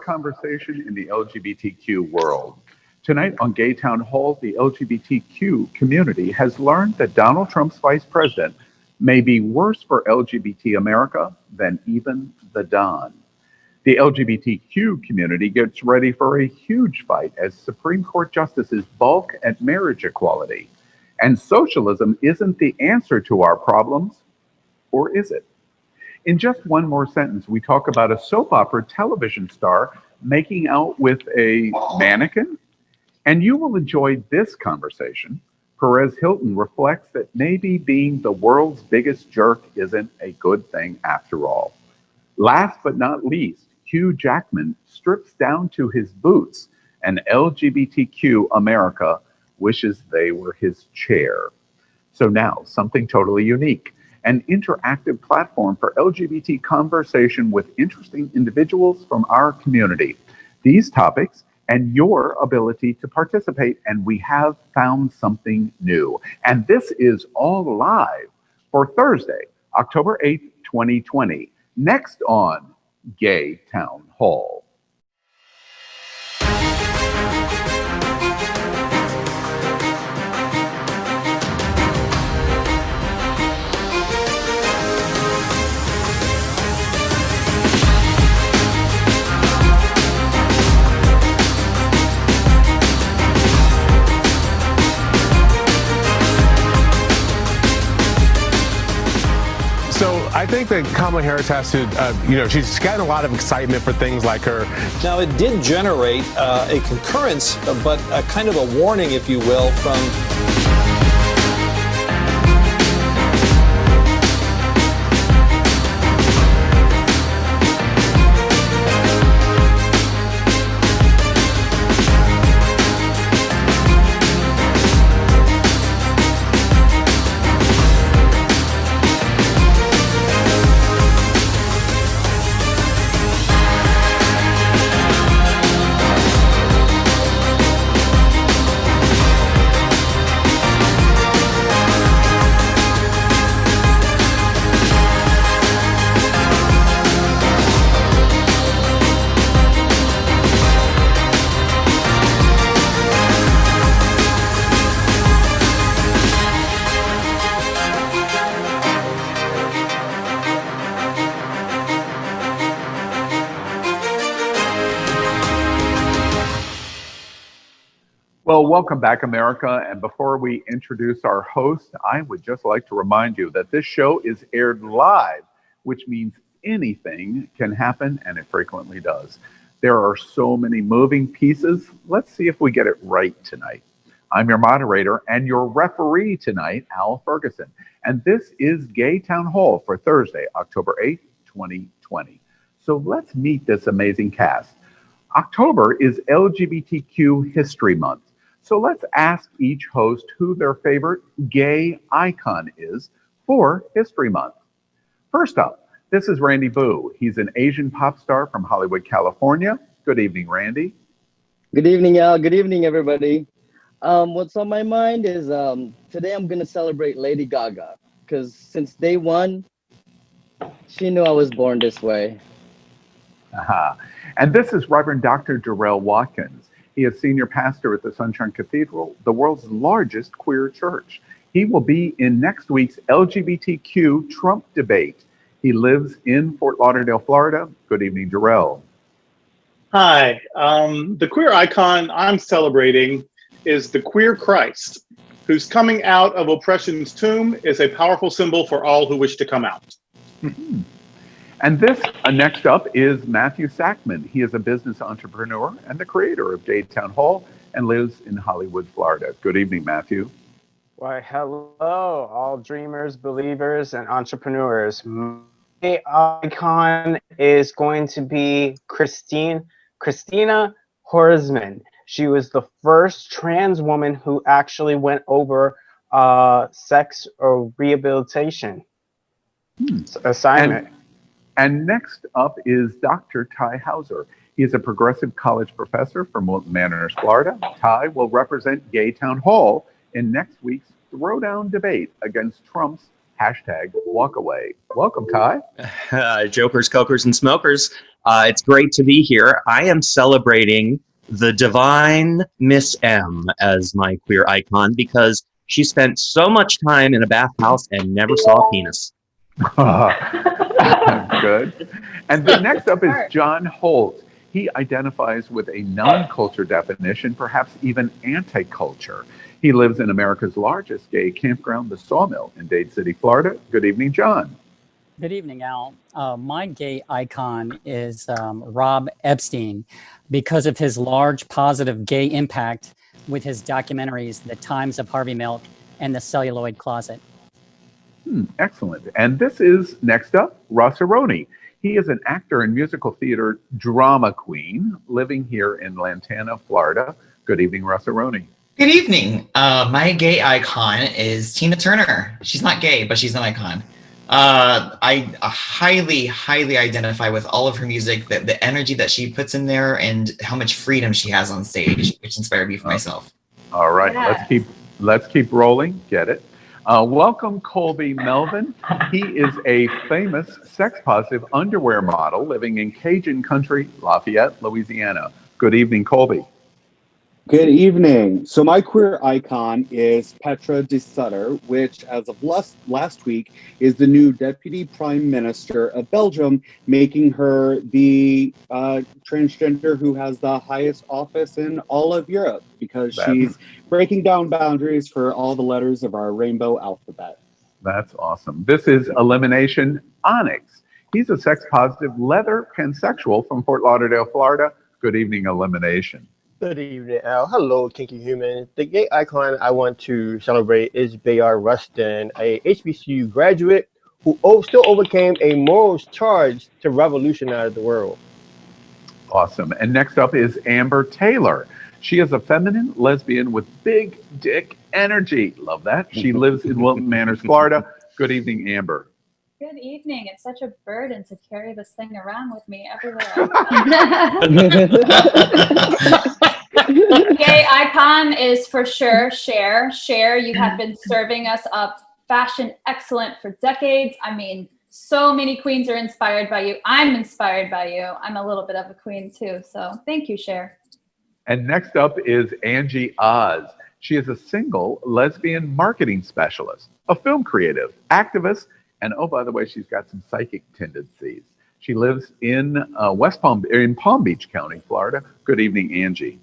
conversation in the LGBTQ world. Tonight on Gay Town Hall, the LGBTQ community has learned that Donald Trump's vice president may be worse for LGBT America than even the Don. The LGBTQ community gets ready for a huge fight as Supreme Court justices balk at marriage equality. And socialism isn't the answer to our problems, or is it? In just one more sentence, we talk about a soap opera television star making out with a mannequin. And you will enjoy this conversation. Perez Hilton reflects that maybe being the world's biggest jerk isn't a good thing after all. Last but not least, Hugh Jackman strips down to his boots, and LGBTQ America wishes they were his chair. So now, something totally unique. An interactive platform for LGBT conversation with interesting individuals from our community. These topics and your ability to participate, and we have found something new. And this is all live for Thursday, October 8th, 2020. Next on Gay Town Hall. So I think that Kamala Harris has to, she's gotten a lot of excitement for things like her. Now, it did generate a concurrence, but a kind of a warning, if you will, from... Well, welcome back, America. And before we introduce our host, I would just like to remind you that this show is aired live, which means anything can happen, and it frequently does. There are so many moving pieces. Let's see if we get it right tonight. I'm your moderator and your referee tonight, Al Ferguson. And this is Gay Town Hall for Thursday, October 8th, 2020. So let's meet this amazing cast. October is LGBTQ History Month. So let's ask each host who their favorite gay icon is for History Month. First up, this is Randy Boo. He's an Asian pop star from Hollywood, California. Good evening, Randy. Good evening, Al. Good evening, everybody. What's on my mind is today I'm going to celebrate Lady Gaga because since day one, she knew I was born this way. Aha. And this is Reverend Dr. Jarrell Watkins. He is senior pastor at the Sunshine Cathedral, the world's largest queer church. He will be in next week's LGBTQ Trump debate. He lives in Fort Lauderdale, Florida. Good evening, Jarrell. Hi. The queer icon I'm celebrating is the queer Christ, whose coming out of oppression's tomb is a powerful symbol for all who wish to come out. Mm-hmm. And this, next up, is Matthew Sackman. He is a business entrepreneur and the creator of Gay Town Hall and lives in Hollywood, Florida. Good evening, Matthew. Why, hello, all dreamers, believers, and entrepreneurs. My icon is going to be Christina Horsman. She was the first trans woman who actually went over sex or rehabilitation assignment. And next up is Dr. Ty Hauser. He is a progressive college professor from Milton Manors, Florida. Ty will represent Gay Town Hall in next week's throwdown debate against Trump's #walkaway. Welcome, Ty. Jokers, cokers, and smokers. It's great to be here. I am celebrating the divine Miss M as my queer icon because she spent so much time in a bathhouse and never saw a penis. Good. And then next up is John Holt. He identifies with a non-culture definition, perhaps even anti-culture. He lives in America's largest gay campground, the Sawmill, in Dade City, Florida. Good evening, John. Good evening, Al. My gay icon is Rob Epstein because of his large positive gay impact with his documentaries, The Times of Harvey Milk and The Celluloid Closet. Excellent. And this is, next up, Rossaroni. He is an actor and musical theater drama queen living here in Lantana, Florida. Good evening, Rossaroni. Good evening. My gay icon is Tina Turner. She's not gay, but she's an icon. I highly identify with all of her music, the energy that she puts in there and how much freedom she has on stage, which inspired me for myself. All right, yes. Let's keep rolling. Get it. Welcome, Colby Melvin. He is a famous sex-positive underwear model living in Cajun country, Lafayette, Louisiana. Good evening, Colby. Good evening. So my queer icon is Petra de Sutter, which as of last week is the new Deputy Prime Minister of Belgium, making her the transgender who has the highest office in all of Europe because she's breaking down boundaries for all the letters of our rainbow alphabet. That's awesome. This is Elimination Onyx. He's a sex-positive leather pansexual from Fort Lauderdale, Florida. Good evening, Elimination. Good evening, Al. Hello, Kinky Human. The gay icon I want to celebrate is Bayard Rustin, a HBCU graduate who still overcame a morals charge to revolutionize the world. Awesome. And next up is Amber Taylor. She is a feminine lesbian with big dick energy. Love that. She lives in Wilton Manors, Florida. Good evening, Amber. Good evening. It's such a burden to carry this thing around with me everywhere. Gay icon is for sure Cher. Cher, you have been serving us up fashion excellent for decades. I mean, so many queens are inspired by you. I'm inspired by you. I'm a little bit of a queen too. So thank you, Cher. And next up is Angie Oz. She is a single lesbian marketing specialist, a film creative, activist, and oh, by the way, she's got some psychic tendencies. She lives in Palm Beach County, Florida. Good evening, Angie.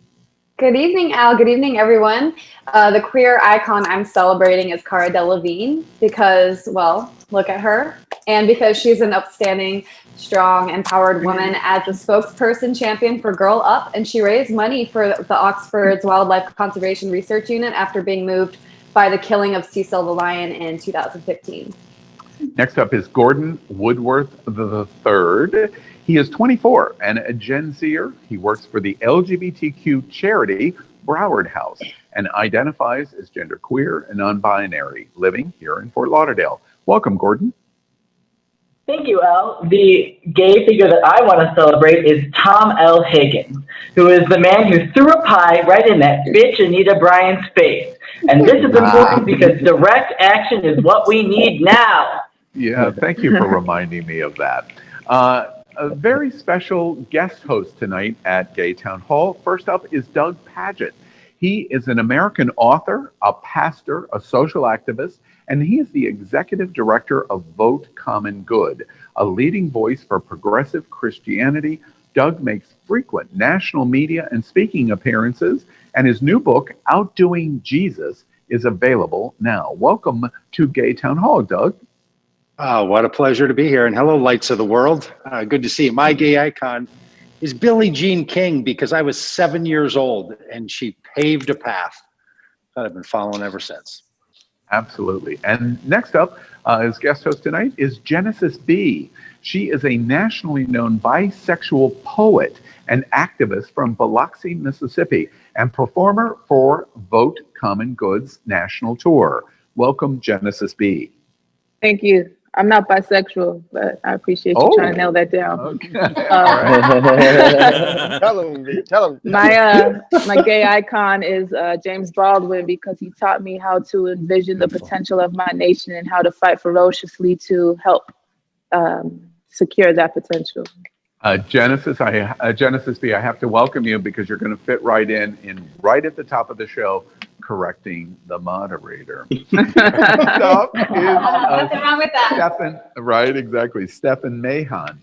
Good evening, Al. Good evening, everyone. The queer icon I'm celebrating is Cara Delevingne because, well, look at her. And because she's an upstanding, strong, empowered woman as a spokesperson champion for Girl Up. And she raised money for the Oxford's Wildlife Conservation Research Unit after being moved by the killing of Cecil the lion in 2015. Next up is Gordon Woodworth III. He is 24 and a Gen Zer. He works for the LGBTQ charity Broward House and identifies as genderqueer and non-binary, living here in Fort Lauderdale. Welcome, Gordon. Thank you, Al. The gay figure that I want to celebrate is Tom L. Higgins, who is the man who threw a pie right in that bitch Anita Bryant's face. And this is important because direct action is what we need now. Yeah, thank you for reminding me of that. A very special guest host tonight at Gay Town Hall. First up is Doug Paget. He is an American author, a pastor, a social activist, and he is the executive director of Vote Common Good, a leading voice for progressive Christianity. Doug makes frequent national media and speaking appearances, and his new book, Outdoing Jesus, is available now. Welcome to Gay Town Hall, Doug. Oh, what a pleasure to be here. And hello, lights of the world. Good to see you. My gay icon is Billie Jean King because I was 7 years old and she paved a path that I've been following ever since. Absolutely. And next up, as guest host tonight is Genesis B. She is a nationally known bisexual poet and activist from Biloxi, Mississippi, and performer for Vote Common Good's national tour. Welcome, Genesis B. Thank you. I'm not bisexual, but I appreciate you trying to nail that down. Okay. Tell him. My gay icon is James Baldwin because he taught me how to envision the potential of my nation and how to fight ferociously to help secure that potential. Genesis B, I have to welcome you because you're going to fit right in right at the top of the show, correcting the moderator. Nothing wrong with that. Right, exactly. Stephen Mahan.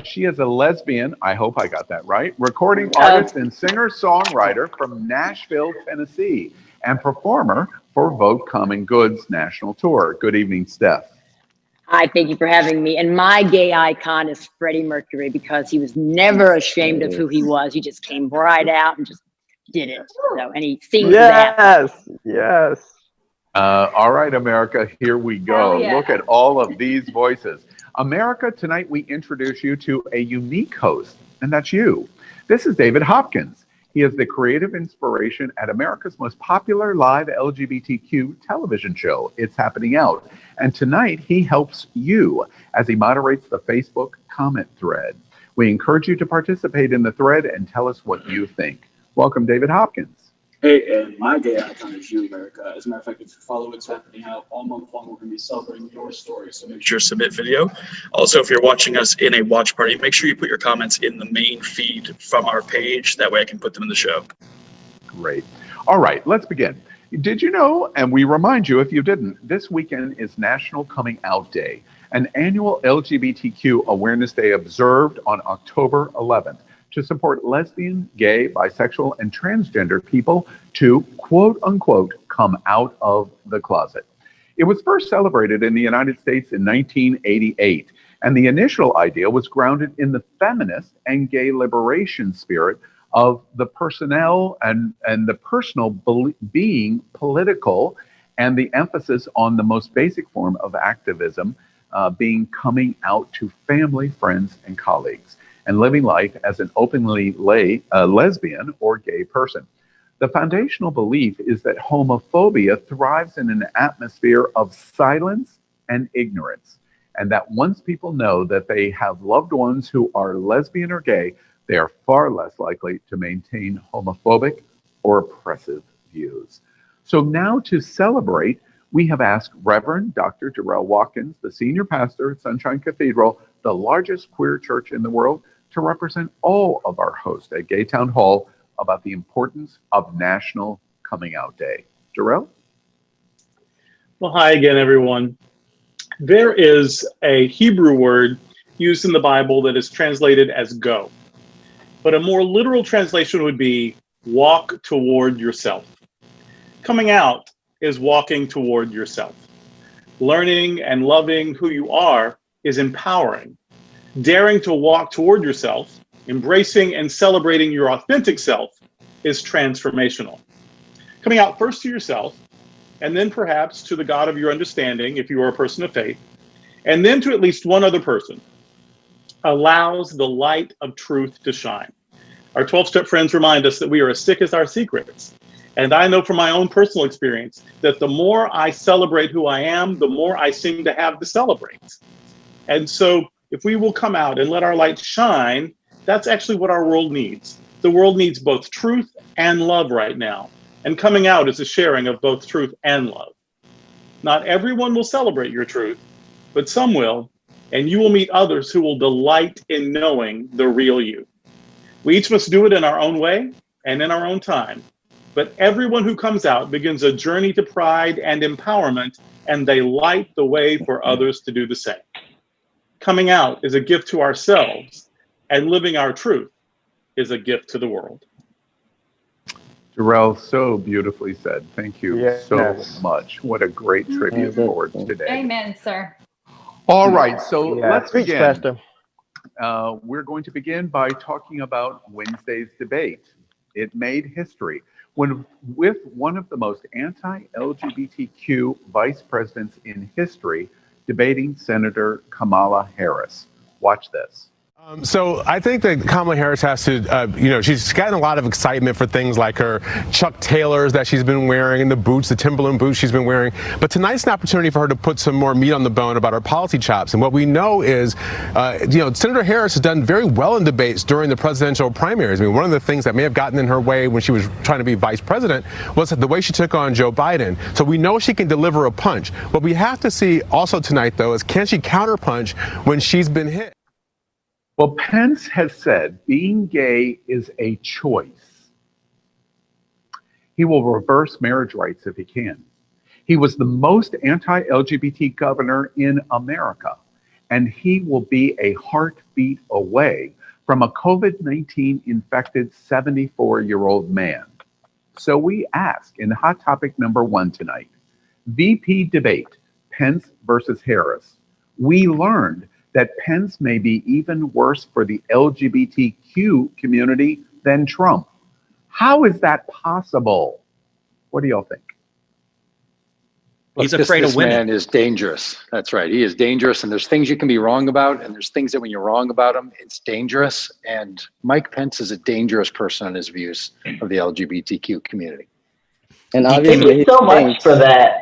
She is a lesbian, I hope I got that right, recording artist and singer-songwriter from Nashville, Tennessee, and performer for Vote Common Good's national tour. Good evening, Steph. Hi, thank you for having me. And my gay icon is Freddie Mercury because he was never ashamed of who he was. He just came right out and just did it. So, and he sings that. Yes. All right, America, here we go. Yeah. Look at all of these voices. America, tonight we introduce you to a unique host, and that's you. This is David Hopkins. He is the creative inspiration at America's most popular live LGBTQ television show, It's Happening Out. And tonight he helps you as he moderates the Facebook comment thread. We encourage you to participate in the thread and tell us what you think. Welcome, David Hopkins. Hey, and my gay icon is you, America. As a matter of fact, if you follow what's happening out all month long, we're going to be celebrating your story. So make sure to submit video. Also, if you're watching us in a watch party, make sure you put your comments in the main feed from our page. That way I can put them in the show. Great. All right, let's begin. Did you know, and we remind you if you didn't, this weekend is National Coming Out Day, an annual LGBTQ Awareness Day observed on October 11th. To support lesbian, gay, bisexual, and transgender people to, quote unquote, come out of the closet. It was first celebrated in the United States in 1988, and the initial idea was grounded in the feminist and gay liberation spirit of the personnel and the personal being political, and the emphasis on the most basic form of activism being coming out to family, friends, and colleagues, and living life as an openly lesbian or gay person. The foundational belief is that homophobia thrives in an atmosphere of silence and ignorance, and that once people know that they have loved ones who are lesbian or gay, they are far less likely to maintain homophobic or oppressive views. So now to celebrate, we have asked Reverend Dr. Darrell Watkins, the senior pastor at Sunshine Cathedral, the largest queer church in the world, to represent all of our hosts at Gay Town Hall about the importance of National Coming Out Day. Darrell? Well, hi again, everyone. There is a Hebrew word used in the Bible that is translated as go. But a more literal translation would be walk toward yourself. Coming out is walking toward yourself. Learning and loving who you are is empowering. Daring to walk toward yourself, embracing and celebrating your authentic self is transformational. Coming out first to yourself, and then perhaps to the God of your understanding, if you are a person of faith, and then to at least one other person, allows the light of truth to shine. Our 12-step friends remind us that we are as sick as our secrets. And I know from my own personal experience that the more I celebrate who I am, the more I seem to have to celebrate. And so if we will come out and let our light shine, that's actually what our world needs. The world needs both truth and love right now. And coming out is a sharing of both truth and love. Not everyone will celebrate your truth, but some will, and you will meet others who will delight in knowing the real you. We each must do it in our own way and in our own time. But everyone who comes out begins a journey to pride and empowerment, and they light the way for others to do the same. Coming out is a gift to ourselves, and living our truth is a gift to the world. Darrell, so beautifully said. Thank you so much. What a great tribute for today. Amen, sir. All right, so let's Preach, begin. Pastor. We're going to begin by talking about Wednesday's debate. It made history with one of the most anti-LGBTQ vice presidents in history debating Senator Kamala Harris. Watch this. So I think that Kamala Harris has to, she's gotten a lot of excitement for things like her Chuck Taylors that she's been wearing and the boots, the Timberland boots she's been wearing. But tonight's an opportunity for her to put some more meat on the bone about her policy chops. And what we know is, Senator Harris has done very well in debates during the presidential primaries. I mean, one of the things that may have gotten in her way when she was trying to be vice president was the way she took on Joe Biden. So we know she can deliver a punch. What we have to see also tonight, though, is can she counterpunch when she's been hit? Well, Pence has said being gay is a choice. He will reverse marriage rights if he can. He was the most anti-LGBT governor in America, and he will be a heartbeat away from a COVID-19 infected 74-year-old man. So we ask in Hot Topic number 1 tonight, VP debate, Pence versus Harris. We learned that Pence may be even worse for the LGBTQ community than Trump. How is that possible? What do y'all think? He's afraid of winning. This man is dangerous. That's right. He is dangerous, and there's things you can be wrong about, and there's things that when you're wrong about him, it's dangerous. And Mike Pence is a dangerous person on his views of the LGBTQ community. And thank you so much for that.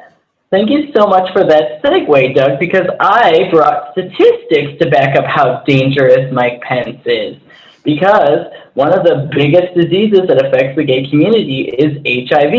Thank you so much for that segue, Doug, because I brought statistics to back up how dangerous Mike Pence is. Because one of the biggest diseases that affects the gay community is HIV,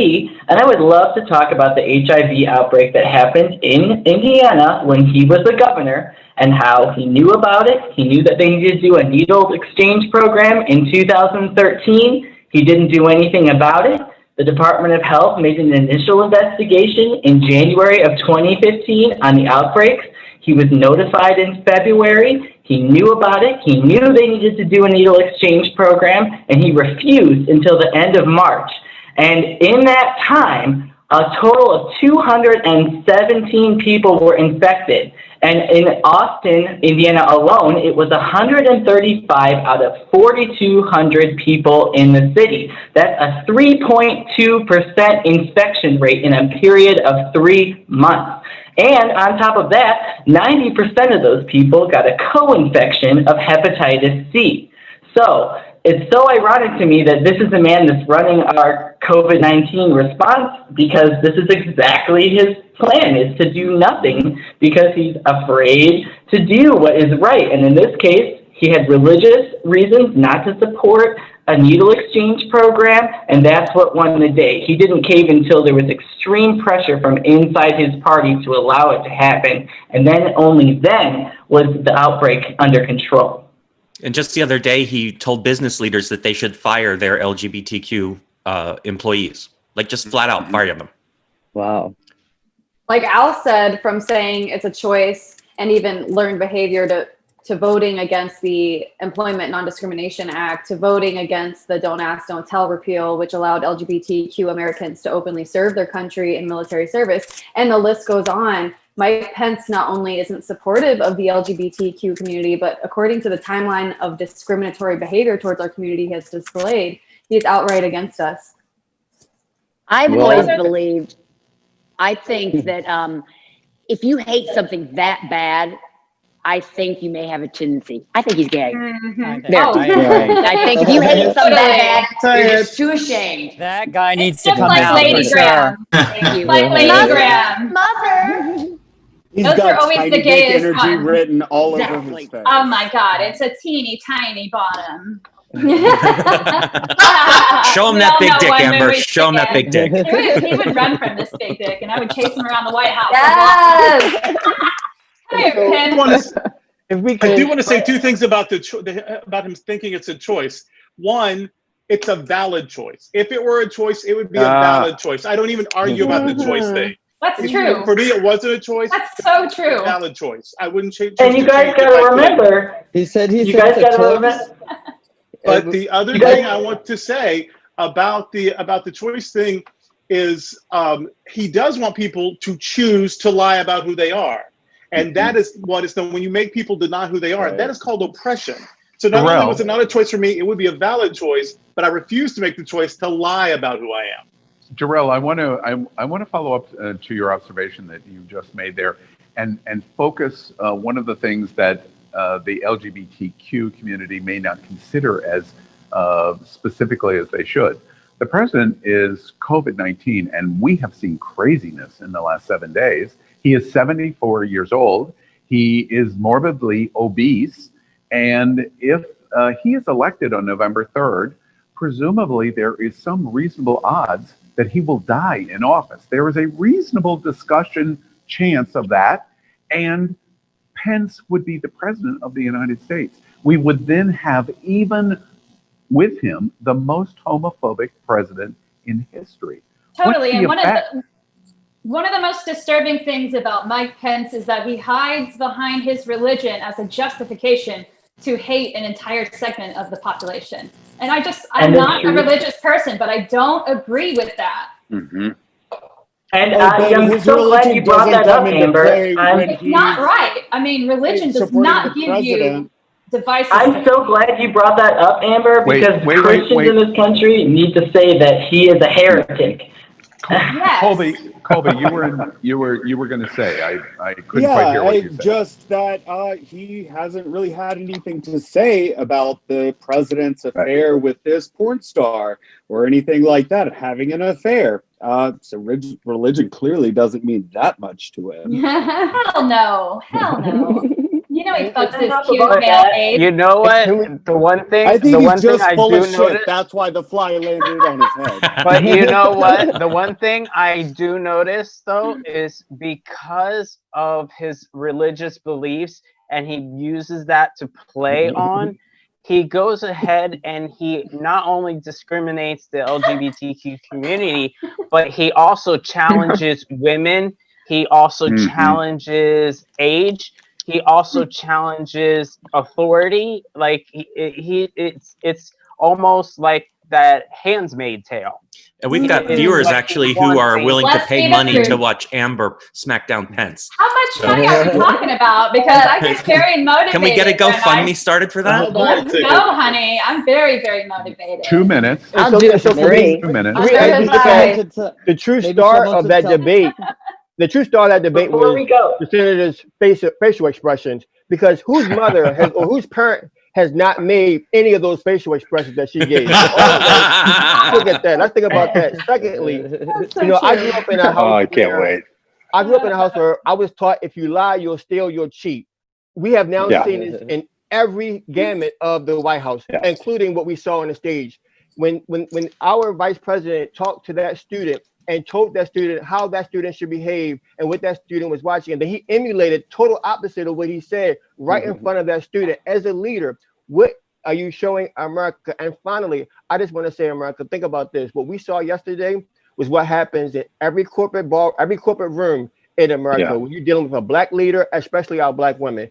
and I would love to talk about the HIV outbreak that happened in Indiana when he was the governor and how he knew about it. He knew that they needed to do a needle exchange program in 2013. He didn't do anything about it. The Department of Health made an initial investigation in January of 2015 on the outbreaks. He was notified in February. He knew about it. He knew they needed to do a needle exchange program, and he refused until the end of March. And in that time, a total of 217 people were infected. And in Austin, Indiana alone, it was 135 out of 4,200 people in the city. That's a 3.2% infection rate in a period of 3 months. And on top of that, 90% of those people got a co-infection of hepatitis C. So it's so ironic to me that this is the man that's running our COVID-19 response, because this is exactly his plan, is to do nothing because he's afraid to do what is right. And in this case, he had religious reasons not to support a needle exchange program, and that's what won the day. He didn't cave until there was extreme pressure from inside his party to allow it to happen, and then only then was the outbreak under control. And just the other day, he told business leaders that they should fire their LGBTQ employees, like just flat out fire them. Wow. Like Al said, from saying it's a choice and even learned behavior to voting against the Employment Non-Discrimination Act, to voting against the Don't Ask, Don't Tell repeal, which allowed LGBTQ Americans to openly serve their country in military service. And the list goes on. Mike Pence not only isn't supportive of the LGBTQ community, but according to the timeline of discriminatory behavior towards our community he has displayed, he's outright against us. I've always believed, I think that if you hate something that bad, I think you may have a tendency. I think he's gay. There. I think if you hate something that bad, you're just too ashamed. That guy needs to Just come like out. Lady for Graham. sure. Thank you. Like Lady Graham. Mother. He's Those got are always tiny the dick gayest energy ones. written all over his face. Oh my God, it's a teeny tiny bottom. Show him that big dick, Amber. Show him that big dick. He would run from this big dick, and I would chase him around the White House. Yes! Come here, Ken. I do want to say two things about about him thinking it's a choice. One, it's a valid choice. If it were a choice, it would be a valid choice. I don't even argue about the choice thing. That's true. For me, it wasn't a choice. That's so true. It's a valid choice. I wouldn't change. And you guys got to remember. He said You guys got to remember. But the other thing I want to say about the choice thing is he does want people to choose to lie about who they are. And that is what is done when you make people deny who they are. That is called oppression. So not only was it not a choice for me, it would be a valid choice, but I refuse to make the choice to lie about who I am. Jarrell, I want to follow up to your observation that you just made there, and focus one of the things that the LGBTQ community may not consider as specifically as they should. The president is COVID-19, and we have seen craziness in the last 7 days. He is 74 years old. He is morbidly obese, and if he is elected on November 3rd, presumably there is some reasonable odds that he will die in office. There is a reasonable chance of that, and Pence would be the president of the United States. we would then have, even with him, the most homophobic president in history. Totally. And effect? one of the most disturbing things about Mike Pence is that he hides behind his religion as a justification to hate an entire segment of the population. And I'm not a religious person, but I don't agree with that. Mm-hmm. And I'm so glad you brought that up, Amber. It's not right. I mean, religion does not give you devices. I'm so glad you brought that up, Amber, because Christians in this country need to say that he is a heretic. Colby, you were going to say, I couldn't quite hear what you said. Just that he hasn't really had anything to say about the president's affair with this porn star or anything like that, having an affair. So religion clearly doesn't mean that much to him. Hell no. Hell no. You know he fucks this cute male ape. You know what? The one thing I think the he's one thing just I full do of shit. notice. That's why the fly landed on his head. But you know what? The one thing I do notice though is because of his religious beliefs, and he uses that to play on. He goes ahead and he not only discriminates the LGBTQ community, but he also challenges women. He also challenges age. He also challenges authority. Like it's almost like that Handmaid's Tale. And we've got viewers actually who are willing to pay money to watch Amber smack down Pence. How much money are we talking about? Because I get very motivated. Can we get a GoFundMe started for that? Let's go, honey. I'm very, very motivated. 2 minutes. I'll do it for free. 2 minutes. The true star of that debate. The true star of that debate was the senator's facial expressions, because whose mother has, or whose parent has not made any of those facial expressions that she gave? Look at that. Let's think about that. Secondly, I grew up in a house. Oh, I can't wait. I grew up in a house where I was taught if you lie, you'll steal, you'll cheat. We have now seen this in every gamut of the White House, including what we saw on the stage. When our vice president talked to that student and told that student how that student should behave and what that student was watching, and then he emulated total opposite of what he said right in front of that student. As a leader, what are you showing America? And finally, I just want to say, America, think about this. What we saw yesterday was what happens in every corporate bar, every corporate room in America when you're dealing with a black leader, especially our black women.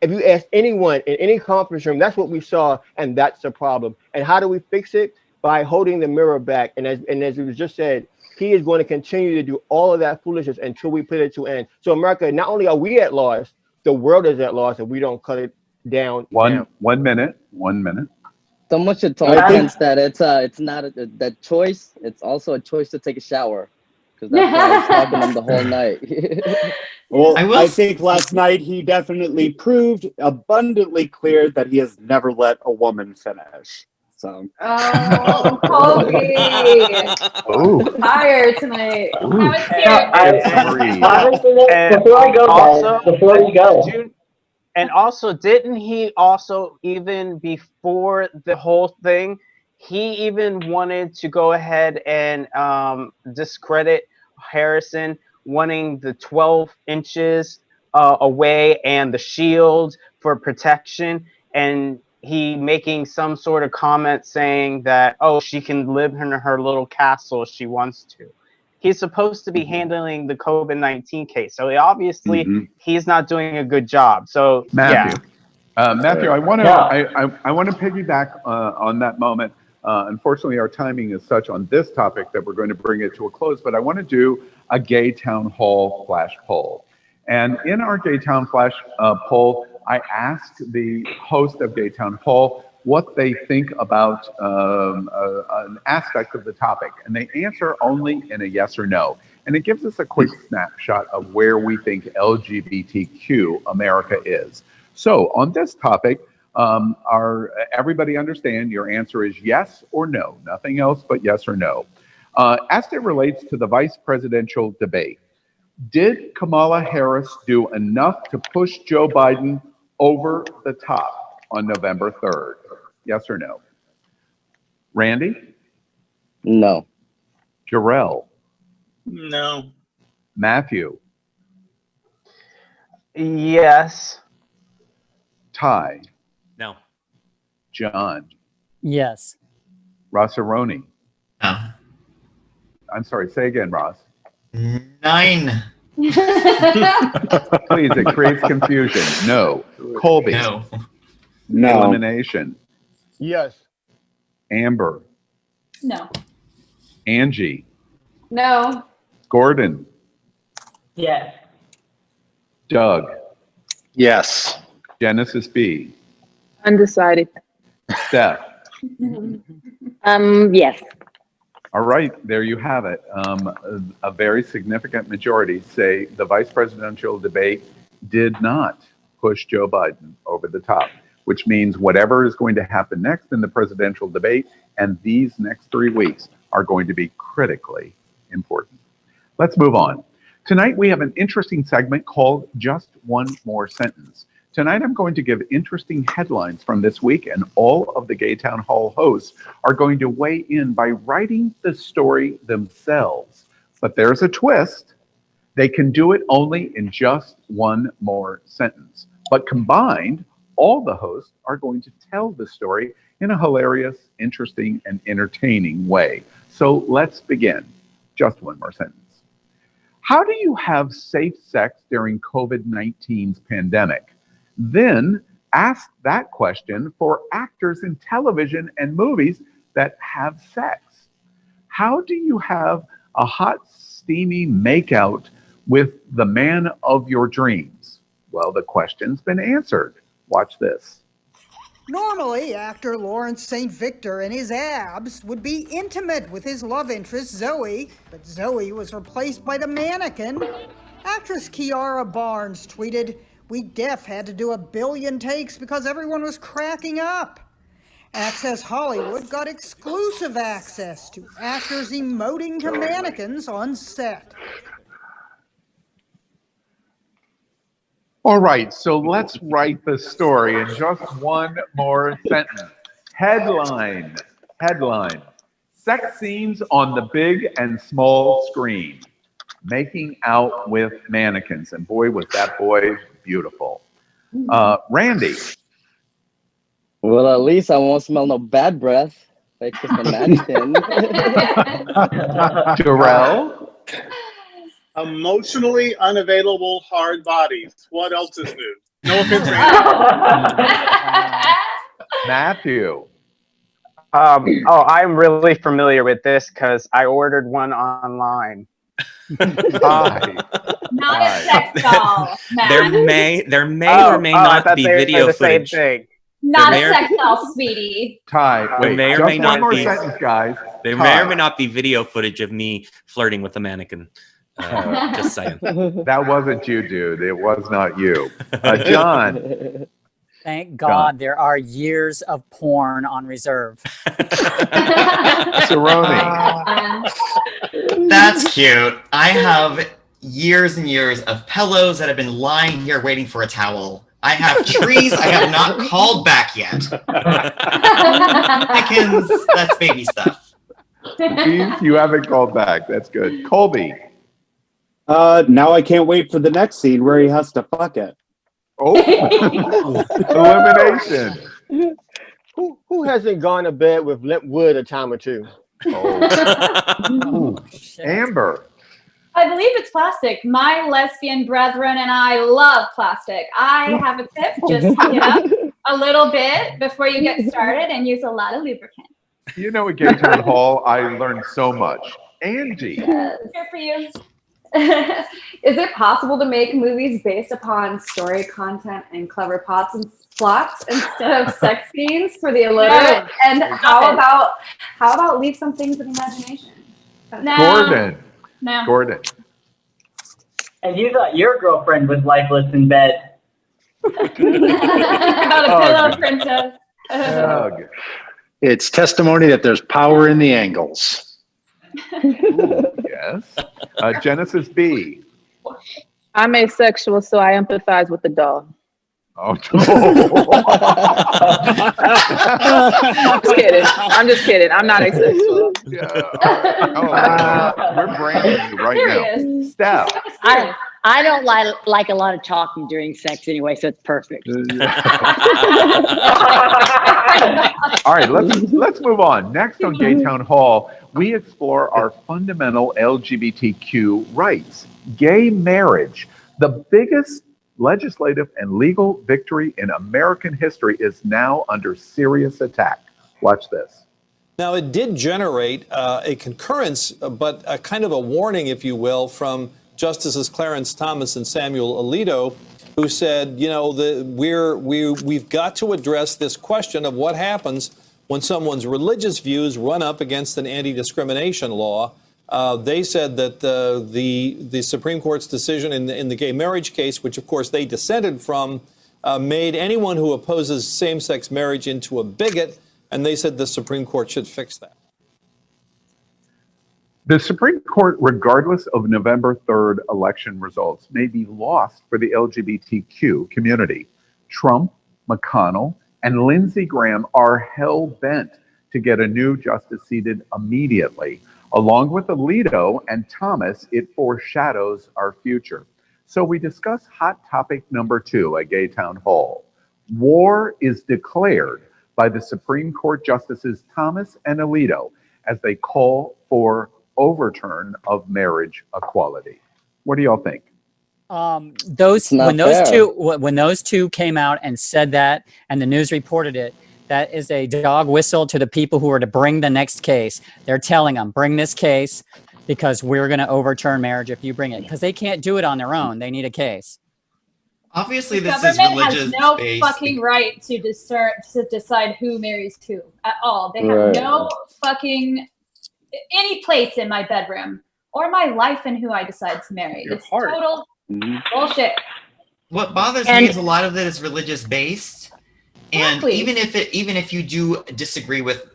If you ask anyone in any conference room, that's what we saw, and that's the problem. And how do we fix it? By holding the mirror back. And as it was just said, he is going to continue to do all of that foolishness until we put it to end. So America, not only are we at loss, the world is at loss if we don't cut it down. 1 minute. 1 minute. So much to tell Pence that it's not that choice. It's also a choice to take a shower, because that's why I was talking to him the whole night. Well, I think last night he definitely proved abundantly clear that he has never let a woman finish. So. Oh, Colby! Tired tonight. Before you go. And also, didn't he also, even before the whole thing, he even wanted to go ahead and discredit Harrison, wanting the 12 inches away and the shield for protection, and he making some sort of comment saying that, oh, she can live in her little castle if she wants to. He's supposed to be handling the COVID-19 case, so obviously he's not doing a good job. So Matthew, Matthew, I want to piggyback on that moment. Unfortunately, our timing is such on this topic that we're going to bring it to a close. But I want to do a Gay Town Hall flash poll, and in our Gay Town flash poll, I asked the host of Gay Town Hall what they think about an aspect of the topic, and they answer only in a yes or no. And it gives us a quick snapshot of where we think LGBTQ America is. So on this topic, everybody understand your answer is yes or no, nothing else but yes or no. As it relates to the vice presidential debate, did Kamala Harris do enough to push Joe Biden over the top on November 3rd? Yes or no? Randy? No. Jarrell? No. Matthew? Yes. Ty? No. John. Yes. Rossaroni. No. I'm sorry, say again, Ross. 9. Please, it creates confusion. No. Colby. No. No. Elimination. Yes. Amber. No. Angie. No. Gordon. Yes. Doug. Yes. Genesis B. Undecided. Steph. Yes. All right, there you have it. A very significant majority say the vice presidential debate did not push Joe Biden over the top, which means whatever is going to happen next in the presidential debate and these next 3 weeks are going to be critically important. Let's move on. Tonight we have an interesting segment called Just One More Sentence. Tonight I'm going to give interesting headlines from this week, and all of the Gay Town Hall hosts are going to weigh in by writing the story themselves. But there's a twist. They can do it only in just one more sentence. But combined, all the hosts are going to tell the story in a hilarious, interesting, and entertaining way. So let's begin. Just one more sentence. How do you have safe sex during COVID-19's pandemic? Then ask that question for actors in television and movies that have sex. How do you have a hot, steamy makeout with the man of your dreams? Well, the question's been answered. Watch this. Normally, actor Lawrence St. Victor and his abs would be intimate with his love interest, Zoe, but Zoe was replaced by the mannequin. Actress Kiara Barnes tweeted, "We deaf had to do 1 billion takes because everyone was cracking up." Access Hollywood got exclusive access to actors emoting to mannequins on set. All right, so let's write the story in just one more sentence. Headline. Sex scenes on the big and small screen. Making out with mannequins. And boy, was that boy beautiful. Randy. Well, at least I won't smell no bad breath. Like kiss the mannequin. Darrell. Emotionally unavailable hard bodies. What else is new? No offense, Randy. Matthew. I'm really familiar with this because I ordered one online. Hi. Not a sex doll, Matt. There may or may not be video footage. Not a sex doll, sweetie. Ty, wait, There may or just may one not more be. sentence, guys. There Ty. may or may not be video footage of me flirting with a mannequin. Just saying. That wasn't you, dude. It was not you. John. Thank God there are years of porn on reserve. Cerrone. That's cute. I have years and years of pillows that have been lying here waiting for a towel. I have trees I have not called back yet. That's baby stuff. Please, you haven't called back. That's good. Colby. Now I can't wait for the next scene where he has to fuck it. Oh, elimination. Who hasn't gone to bed with limp wood a time or two? Oh. Amber. I believe it's plastic. My lesbian brethren and I love plastic. I have a tip. Just heat it up a little bit before you get started and use a lot of lubricant. You know, at Gay Town Hall, I learned so much. Angie. Good for you. Is it possible to make movies based upon story content and clever plots instead of sex scenes for the illiterate? No. And how about leave some things in imagination? No. Gordon. And you thought your girlfriend was lifeless in bed. About a pillow princess. Doug. It's testimony that there's power in the angles. Ooh, yes. Genesis B. I'm asexual, so I empathize with the dog. Oh, I'm just kidding. I'm not asexual. we're branding you right now. Steph. I don't like a lot of talking during sex anyway, so it's perfect. All right, let's move on. Next on Gay Town Hall, we explore our fundamental LGBTQ rights. Gay marriage, the biggest legislative and legal victory in American history, is now under serious attack. Watch this. Now, it did generate a concurrence, but a kind of a warning, if you will, from Justices Clarence Thomas and Samuel Alito, who said, you know, we've got to address this question of what happens when someone's religious views run up against an anti-discrimination law. They said that the Supreme Court's decision in the gay marriage case, which of course they dissented from, made anyone who opposes same-sex marriage into a bigot. And they said the Supreme Court should fix that. The Supreme Court, regardless of November 3rd election results, may be lost for the LGBTQ community. Trump, McConnell, and Lindsey Graham are hell-bent to get a new justice seated immediately. Along with Alito and Thomas, it foreshadows our future. So we discuss hot topic number 2 at Gay Town Hall. War is declared by the Supreme Court Justices Thomas and Alito as they call for overturn of marriage equality. What do y'all think? When those two came out and said that, and the news reported it, that is a dog whistle to the people who are to bring the next case. They're telling them, bring this case because we're going to overturn marriage if you bring it, because they can't do it on their own. They need a case. Obviously, The this is government has religious no based. fucking right to decide who marries who at all. They have Right. no fucking any place in my bedroom or my life in who I decide to marry. Your It's heart. total bullshit. What bothers And- me is a lot of it is religious based, and Exactly. even if you do disagree with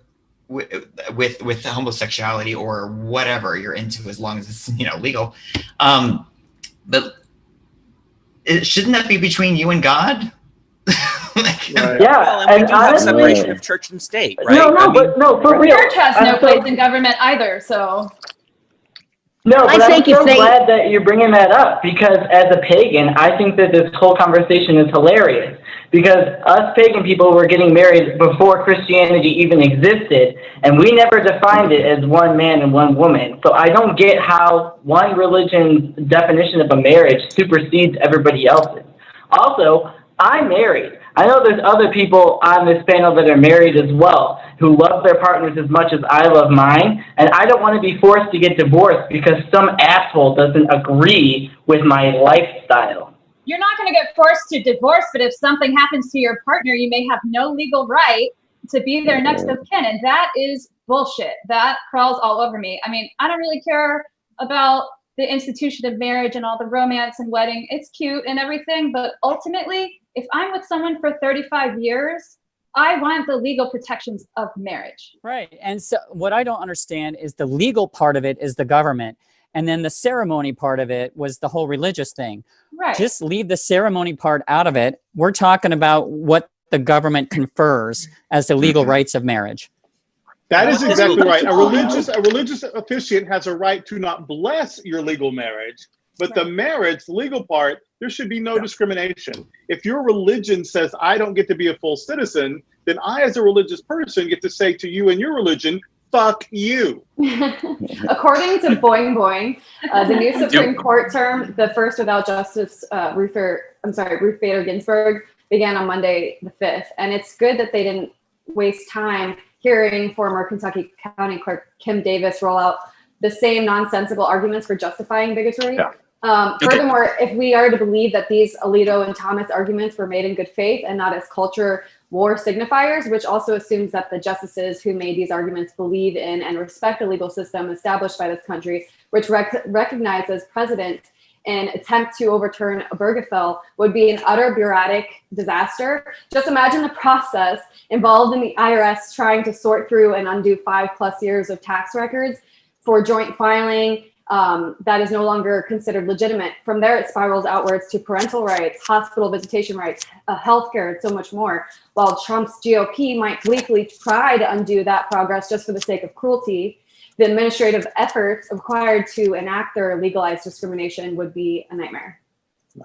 homosexuality or whatever you're into, as long as it's legal, but shouldn't that be between you and God? Right. Yeah, Well, and we and do have honestly, separation of church and state, right? no, I mean, but no, for The real. church has no I'm so- place in government either, so No, I but I'm think if so they- glad that you're bringing that up, because as a pagan, I think that this whole conversation is hilarious. Because us pagan people were getting married before Christianity even existed, and we never defined it as one man and one woman. So I don't get how one religion's definition of a marriage supersedes everybody else's. Also, I'm married. I know there's other people on this panel that are married as well, who love their partners as much as I love mine, and I don't want to be forced to get divorced because some asshole doesn't agree with my lifestyle. you're not going to get forced to divorce, but if something happens to your partner, you may have no legal right to be their next of kin. And that is bullshit. That crawls all over me. I mean, I don't really care about the institution of marriage and all the romance and wedding. It's cute and everything. But ultimately, if I'm with someone for 35 years, I want the legal protections of marriage. Right. And so what I don't understand is the legal part of it is the government. And then the ceremony part of it was the whole religious thing. Right. Just leave the ceremony part out of it. We're talking about what the government confers as the legal rights of marriage. That is exactly right. A religious officiant has a right to not bless your legal marriage, but the marriage, the legal part, there should be no discrimination. If your religion says I don't get to be a full citizen, then I, as a religious person, get to say to you and your religion, fuck you. According to Boing Boing, the new Supreme Court term, the first without Justice Ruth Bader Ginsburg, began on Monday the 5th. And it's good that they didn't waste time hearing former Kentucky County Clerk Kim Davis roll out the same nonsensical arguments for justifying bigotry. Furthermore, if we are to believe that these Alito and Thomas arguments were made in good faith and not as culture war signifiers, which also assumes that the justices who made these arguments believe in and respect the legal system established by this country, which recognizes precedent and attempt to overturn Obergefell, would be an utter bureaucratic disaster. Just imagine the process involved in the IRS trying to sort through and undo 5+ years of tax records for joint filing that is no longer considered legitimate. From there, it spirals outwards to parental rights, hospital visitation rights, healthcare, and so much more. While Trump's GOP might gleefully try to undo that progress just for the sake of cruelty, the administrative efforts required to enact their legalized discrimination would be a nightmare.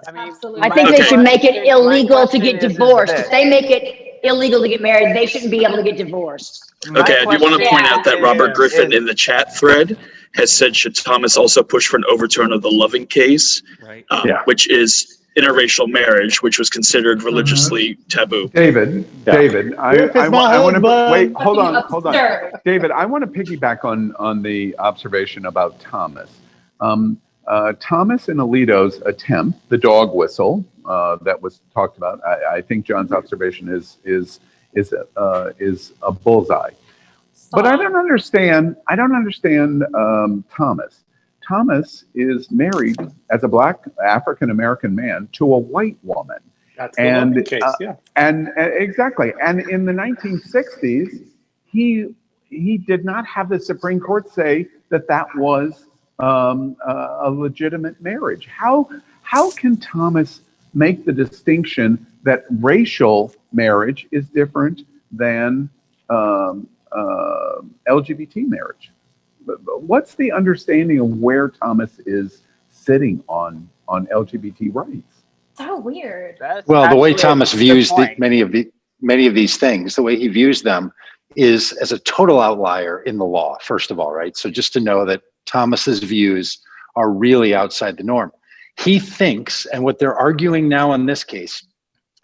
I mean, Absolutely. I think my they should make it question- my illegal to question get is divorced. If this. they make it illegal to get married, they shouldn't be able to get divorced. My Okay, I do want to question point out that Robert Griffin is in the chat thread has said, should Thomas also push for an overturn of the Loving case, Right. which is interracial marriage, which was considered religiously taboo. David, David, Griff is my I want to wait. husband. Hold on. Absurd. David, I want to piggyback on the observation about Thomas. Thomas and Alito's attempt, the dog whistle that was talked about. I think John's observation is a bullseye. But I don't understand. Thomas. Thomas is married as a Black African American man to a white woman. That's the Loving case, yeah. And exactly. And in the 1960s, he did not have the Supreme Court say that was a legitimate marriage. How can Thomas make the distinction that racial marriage is different than LGBT marriage? What's the understanding of where Thomas is sitting on LGBT rights? So weird. Well, the way Thomas views many of these things, the way he views them is as a total outlier in the law, first of all, right? So just to know that Thomas's views are really outside the norm. He thinks, and what they're arguing now in this case,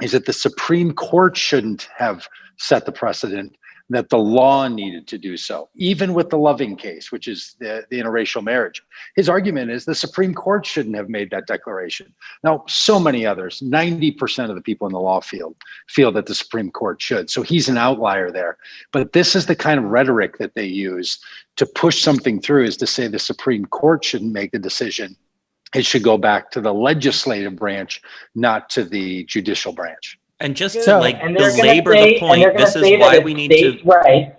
is that the Supreme Court shouldn't have set the precedent, that the law needed to do so, even with the Loving case, which is the interracial marriage. His argument is the Supreme Court shouldn't have made that declaration. Now, so many others, 90% of the people in the law field feel that the Supreme Court should. So he's an outlier there. But this is the kind of rhetoric that they use to push something through, is to say the Supreme Court shouldn't make the decision. It should go back to the legislative branch, not to the judicial branch. And just So- to like and they're gonna belabor say- the and point, they're gonna this is say that why it's we need to. states' rights.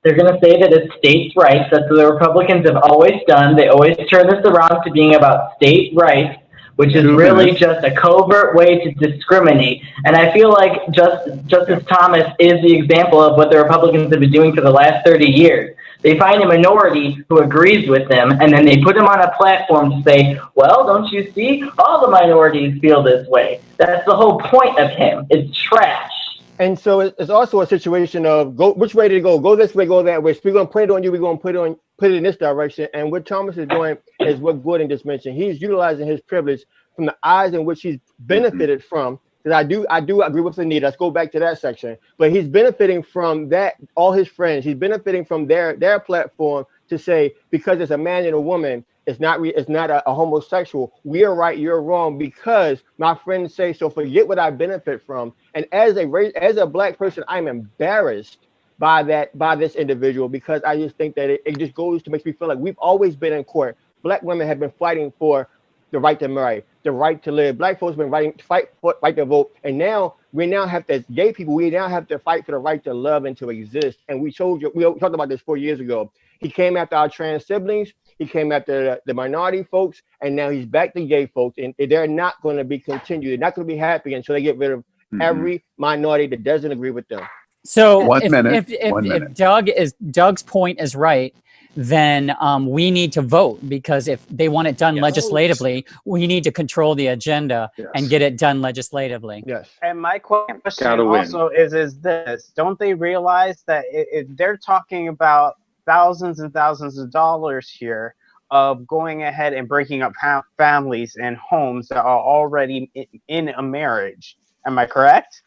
They're going to say that it's states' rights. That's what the Republicans have always done. They always turn this around to being about state rights, which is really just a covert way to discriminate. And I feel like Justice Thomas is the example of what the Republicans have been doing for the last 30 years. They find a minority who agrees with them, and then they put them on a platform to say, well, don't you see? All the minorities feel this way. That's the whole point of him. It's trash. And so it's also a situation of go which way to go. Go this way, go that way. So we're gonna put it on you. We're gonna put it in this direction. And what Thomas is doing is what Gordon just mentioned. He's utilizing his privilege from the eyes in which he's benefited from. Because I do agree with Anita. Let's go back to that section. But he's benefiting from that. All his friends. He's benefiting from their platform to say, because it's a man and a woman, it's not a homosexual. We are right, you're wrong, because my friends say so. Forget what I benefit from. And as a Black person, I'm embarrassed by this individual, because I just think that it just goes to make me feel like we've always been in court. Black women have been fighting for the right to marry, the right to live. Black folks have been fight for right to vote. And now we have to, as gay people, we now have to fight for the right to love and to exist. And we talked about this 4 years ago. He came after our trans siblings. He came after the minority folks, and now he's back to gay folks, and they're not going to be continued. They're not going to be happy until they get rid of every minority that doesn't agree with them. So One minute. if Doug's point is right, then we need to vote, because if they want it done legislatively, we need to control the agenda and get it done legislatively. Yes. And my question Gotta win. also is this: don't they realize that if they're talking about thousands and thousands of dollars here of going ahead and breaking up families and homes that are already in a marriage? Am I correct?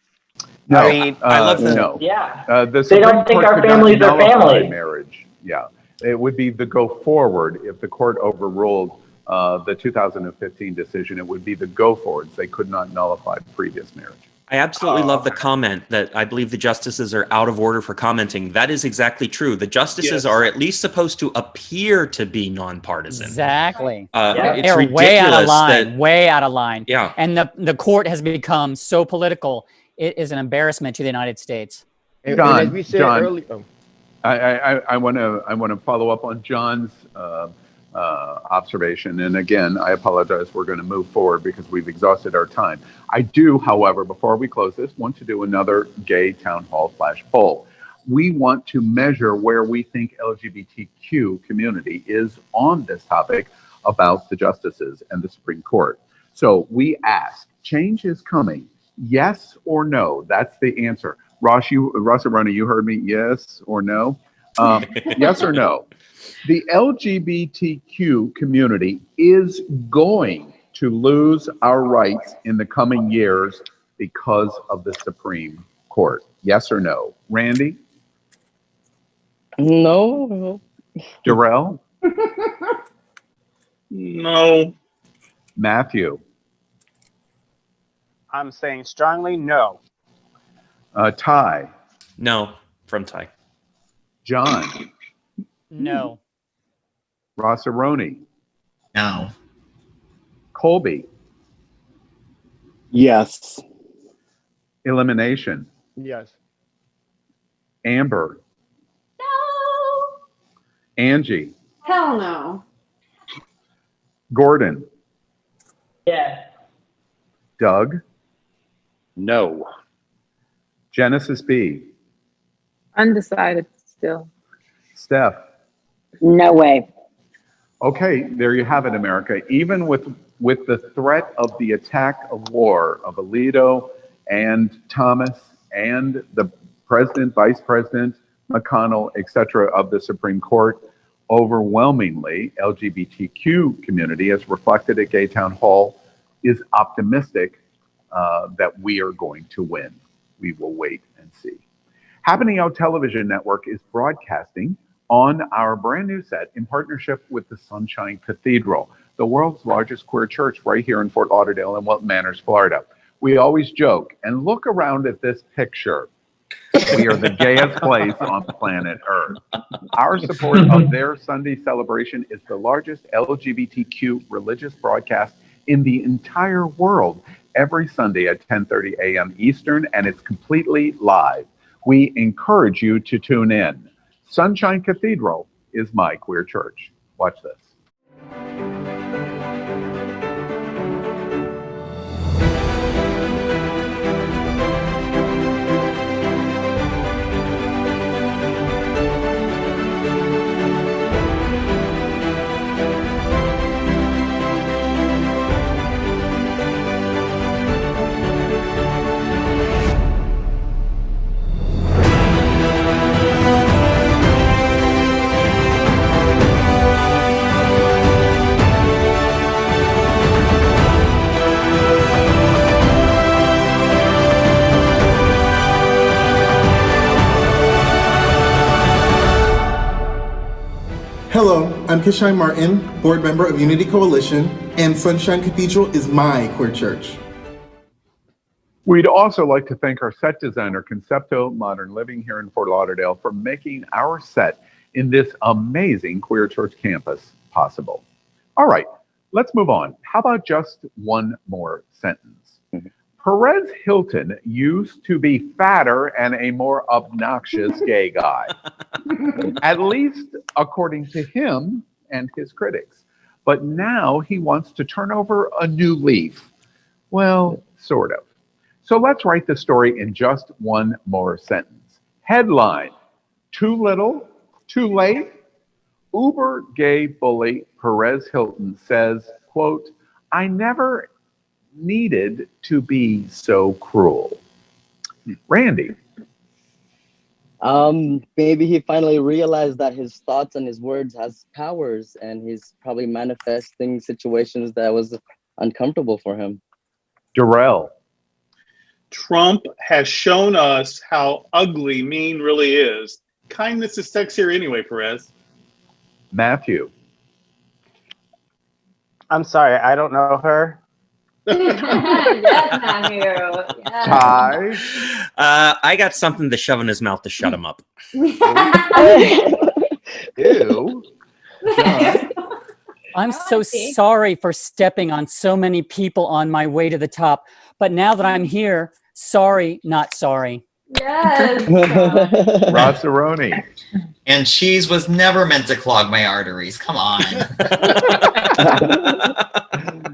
No, I mean, I love that. No. Yeah. The They Supreme don't think Court our could not families are nullify families. marriage. Yeah, it would be the go forward if the court overruled the 2015 decision. It would be the go forwards. They could not nullify previous marriage. I absolutely love the comment that I believe the justices are out of order for commenting. That is exactly true. The justices are at least supposed to appear to be nonpartisan. Exactly. It's They're way out of ridiculous line. that- Way out of line. Yeah. And the court has become so political. It is an embarrassment to the United States. And as we said earlier, I want to follow up on John's observation. And again, I apologize. We're going to move forward because we've exhausted our time. I do, however, before we close this, want to do another gay town hall flash poll. We want to measure where we think LGBTQ community is on this topic about the justices and the Supreme Court. So we ask, change is coming. Yes or no? That's the answer. Ross Arona, you heard me. Yes or no? Yes or no? The LGBTQ community is going to lose our rights in the coming years because of the Supreme Court. Yes or no? Randy? No. Darrell? No. Matthew? I'm saying strongly no. Ty? No, from Ty. John? No. Rossaroni? No. Colby? Yes. Elimination? Yes. Amber? No. Angie? Hell no. Gordon? Yes. Doug? No. Genesis B? Undecided still. Steph? No way. Okay, there you have it, America. Even with the threat of the attack of war of Alito and Thomas and the president, vice president, McConnell, etc., of the Supreme Court, overwhelmingly, LGBTQ community, as reflected at Gay Town Hall, is optimistic that we are going to win. We will wait and see. Happening Out Television Network is broadcasting on our brand new set in partnership with the Sunshine Cathedral, the world's largest queer church right here in Fort Lauderdale and Wilton Manors, Florida. We always joke and look around at this picture. We are the gayest place on planet Earth. Our support of their Sunday celebration is the largest LGBTQ religious broadcast in the entire world every Sunday at 10:30 a.m. Eastern, and it's completely live. We encourage you to tune in. Sunshine Cathedral is my queer church. Watch this. Hello, I'm Kishai Martin, board member of Unity Coalition, and Sunshine Cathedral is my queer church. We'd also like to thank our set designer, Concepto Modern Living here in Fort Lauderdale, for making our set in this amazing queer church campus possible. All right, let's move on. How about just one more sentence? Perez Hilton used to be fatter and a more obnoxious gay guy, at least according to him and his critics. But now he wants to turn over a new leaf. Well, sort of. So let's write the story in just one more sentence. Headline: Too little, too late? Uber gay bully Perez Hilton says, quote, "I never needed to be so cruel." Randy. Maybe he finally realized that his thoughts and his words has powers, and he's probably manifesting situations that was uncomfortable for him. Darrell. Trump has shown us how ugly mean really is. Kindness is sexier anyway, Perez. Matthew. I'm sorry, I don't know her. Yes, Matthew. Yes. Ty. I got something to shove in his mouth to shut him up. Ew. I'm so sorry for stepping on so many people on my way to the top. But now that I'm here, sorry, not sorry. Yes. Rossaroni. And cheese was never meant to clog my arteries. Come on.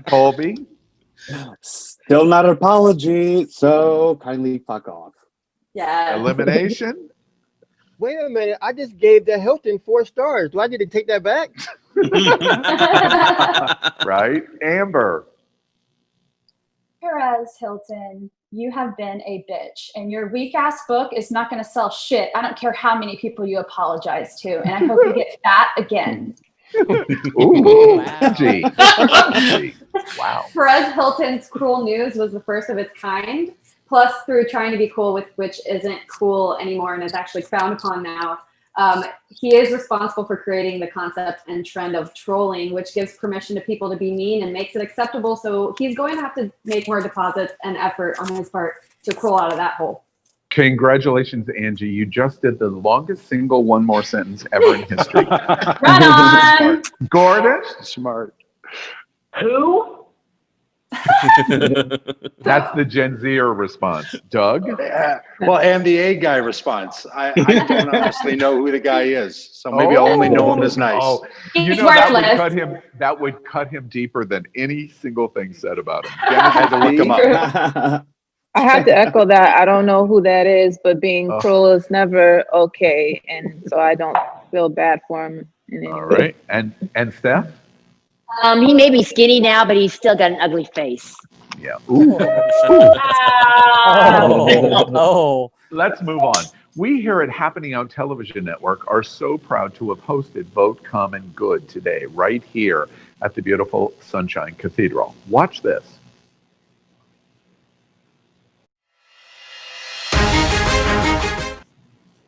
Colby. Still not an apology, so kindly fuck off. Yeah. Elimination. Wait a minute, I just gave the Hilton 4 stars. Do I need to take that back? Right. Amber. Perez Hilton, you have been a bitch, and your weak ass book is not going to sell shit. I don't care how many people you apologize to, and I hope you get fat again. Ooh, edgy. Wow. Perez Hilton's Cruel News was the first of its kind. Plus, through trying to be cool, which isn't cool anymore and is actually frowned upon now, he is responsible for creating the concept and trend of trolling, which gives permission to people to be mean and makes it acceptable. So he's going to have to make more deposits and effort on his part to crawl out of that hole. Congratulations, Angie. You just did the longest single one more sentence ever in history. Right on. Gordon? Smart. Who? That's the Gen Zer response. Doug? Yeah. Well, and the A guy response. I don't honestly know who the guy is, so maybe I'll only know him as nice. Oh, you He's know worthless. that would cut him deeper than any single thing said about him. I had to look him up. I have to echo that. I don't know who that is, but being cruel is never okay, and so I don't feel bad for him in any All way. right. And Steph? He may be skinny now, but he's still got an ugly face. Yeah. Ooh. Oh. Let's move on. We here at Happening Out Television Network are so proud to have hosted Vote Common Good today, right here at the beautiful Sunshine Cathedral. Watch this.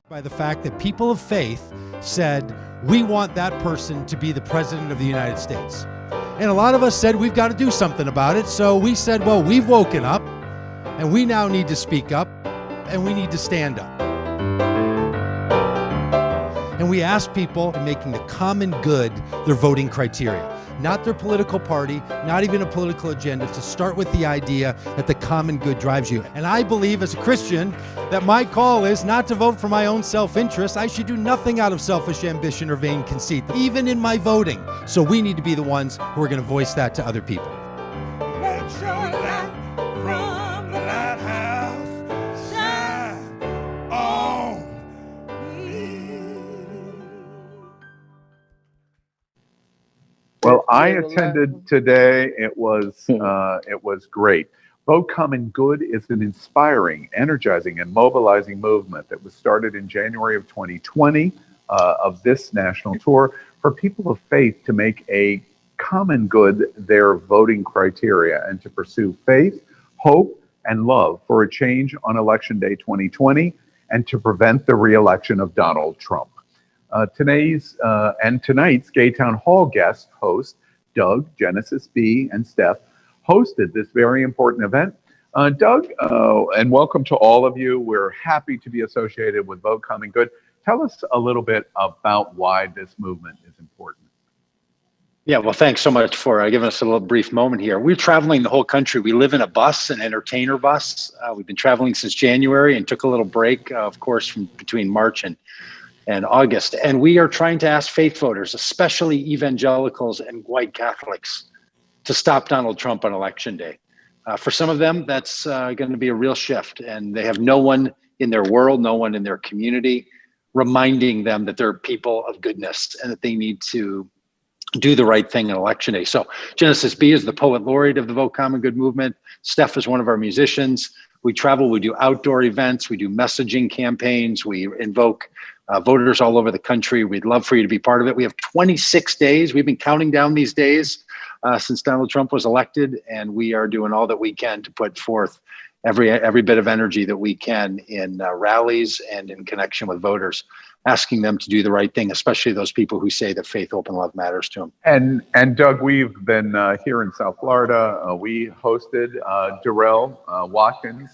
By the fact that people of faith said, we want that person to be the president of the United States. And a lot of us said, we've got to do something about it. So we said, well, we've woken up and we now need to speak up and we need to stand up. And we asked people making the common good their voting criteria, not their political party, not even a political agenda, to start with the idea that the common good drives you. And I believe as a Christian that my call is not to vote for my own self-interest. I should do nothing out of selfish ambition or vain conceit, even in my voting. So we need to be the ones who are going to voice that to other people. Well, I attended today. It was great. Vote Common Good is an inspiring, energizing, and mobilizing movement that was started in January of 2020 of this national tour for people of faith to make a common good their voting criteria and to pursue faith, hope, and love for a change on Election Day 2020 and to prevent the re-election of Donald Trump. Tonight's Gay Town Hall guest host, Doug, Genesis B, and Steph, hosted this very important event. Doug, and welcome to all of you. We're happy to be associated with Vote Common Good. Tell us a little bit about why this movement is important. Yeah, well, thanks so much for giving us a little brief moment here. We're traveling the whole country. We live in a bus, an entertainer bus. We've been traveling since January and took a little break, of course, from between March and August. And we are trying to ask faith voters, especially evangelicals and white Catholics, to stop Donald Trump on Election Day. For some of them, that's going to be a real shift. And they have no one in their world, no one in their community, reminding them that they're people of goodness and that they need to do the right thing on Election Day. So Genesis B is the poet laureate of the Vote Common Good movement. Steph is one of our musicians. We travel, we do outdoor events, we do messaging campaigns, we invoke voters all over the country. We'd love for you to be part of it. We have 26 days. We've been counting down these days since Donald Trump was elected, and we are doing all that we can to put forth every bit of energy that we can in rallies and in connection with voters, asking them to do the right thing, especially those people who say that faith, hope, and love matters to them. And Doug, we've been here in South Florida. We hosted Darrell Watkins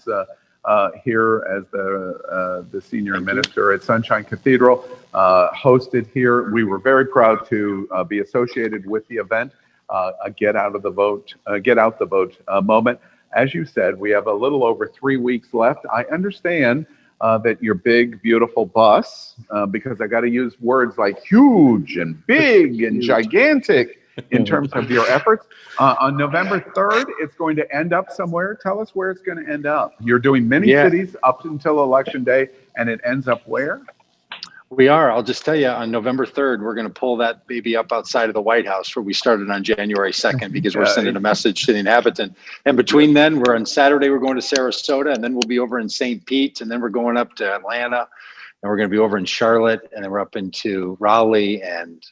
here as the senior minister at Sunshine Cathedral, hosted here. We were very proud to be associated with the event, a Get Out the Vote moment. As you said, we have a little over 3 weeks left. I understand that your big, beautiful bus, because I got to use words like huge and big and gigantic in terms of your efforts. On November 3rd, it's going to end up somewhere. Tell us where it's going to end up. You're doing many cities up until Election Day, and it ends up where? We are. I'll just tell you, on November 3rd, we're going to pull that baby up outside of the White House where we started on January 2nd because we're sending a message to the inhabitant. And between then, we're on Saturday, we're going to Sarasota, and then we'll be over in St. Pete, and then we're going up to Atlanta, and we're going to be over in Charlotte, and then we're up into Raleigh, and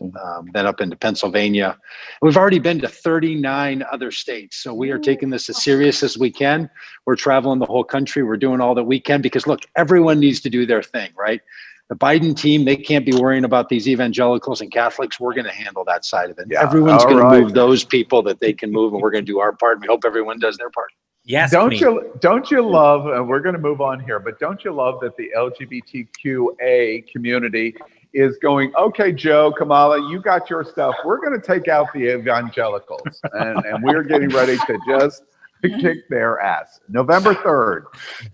then up into Pennsylvania. We've already been to 39 other states, so we are taking this as serious as we can. We're traveling the whole country. We're doing all that we can because, look, everyone needs to do their thing, right? The Biden team, they can't be worrying about these evangelicals and Catholics. We're going to handle that side of it. Yeah, Everyone's all going right. to move those people that they can move, and we're going to do our part. And we hope everyone does their part. Yes, don't you love, we're going to move on here, but don't you love that the LGBTQA community is going, okay, Joe, Kamala, you got your stuff. We're going to take out the evangelicals. And we're getting ready to just kick their ass. November 3rd,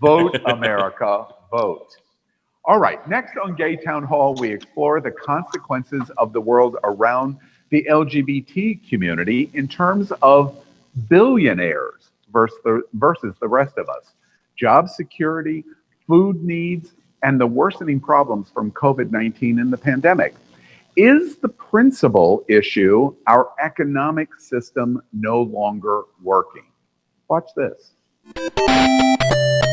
vote America, vote. All right, next on Gay Town Hall, we explore the consequences of the world around the LGBT community in terms of billionaires versus the rest of us. Job security, food needs, and the worsening problems from COVID-19 and the pandemic. Is the principal issue our economic system no longer working? Watch this.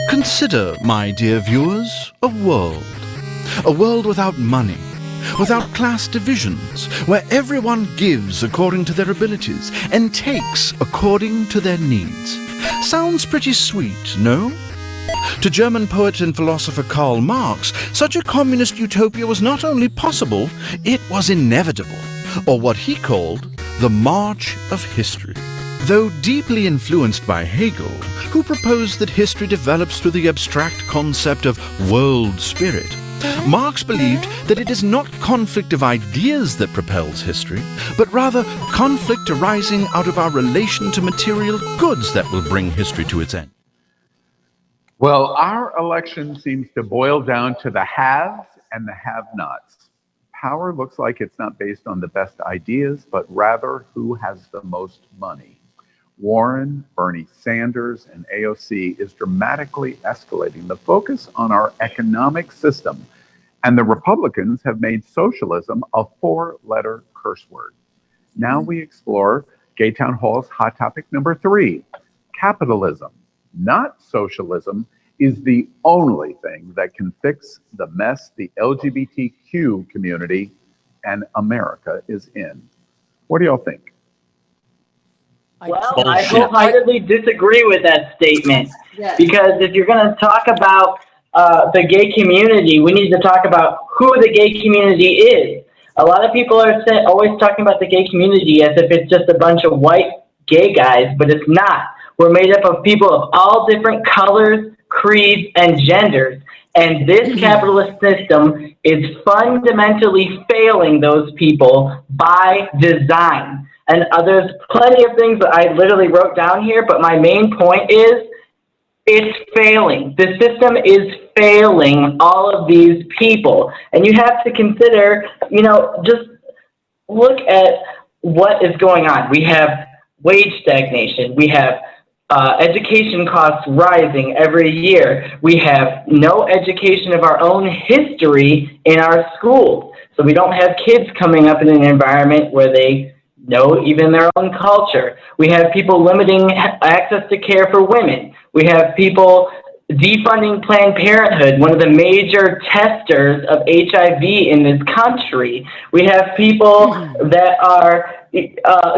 Consider, my dear viewers, a world without money, without class divisions, where everyone gives according to their abilities and takes according to their needs. Sounds pretty sweet, no? To German poet and philosopher Karl Marx, such a communist utopia was not only possible, it was inevitable, or what he called the march of history. Though deeply influenced by Hegel, who proposed that history develops through the abstract concept of world spirit, Marx believed that it is not conflict of ideas that propels history, but rather conflict arising out of our relation to material goods that will bring history to its end. Well, our election seems to boil down to the haves and the have-nots. Power looks like it's not based on the best ideas, but rather who has the most money. Warren, Bernie Sanders, and AOC is dramatically escalating the focus on our economic system, and the Republicans have made socialism a four-letter curse word. Now we explore Gay Town Hall's hot topic number 3, capitalism, not socialism, is the only thing that can fix the mess the LGBTQ community and America is in. What do y'all think? Well, I wholeheartedly disagree with that statement. Yes. Because if you're going to talk about the gay community, we need to talk about who the gay community is. A lot of people are always talking about the gay community as if it's just a bunch of white gay guys, but it's not. We're made up of people of all different colors, creeds, and genders. And this capitalist system is fundamentally failing those people by design. And there's plenty of things that I literally wrote down here, but my main point is it's failing. The system is failing all of these people. And you have to consider, just look at what is going on. We have wage stagnation. We have education costs rising every year. We have no education of our own history in our schools. So we don't have kids coming up in an environment where they know even their own culture. We have people limiting access to care for women. We have people defunding Planned Parenthood, one of the major testers of HIV in this country. We have people that are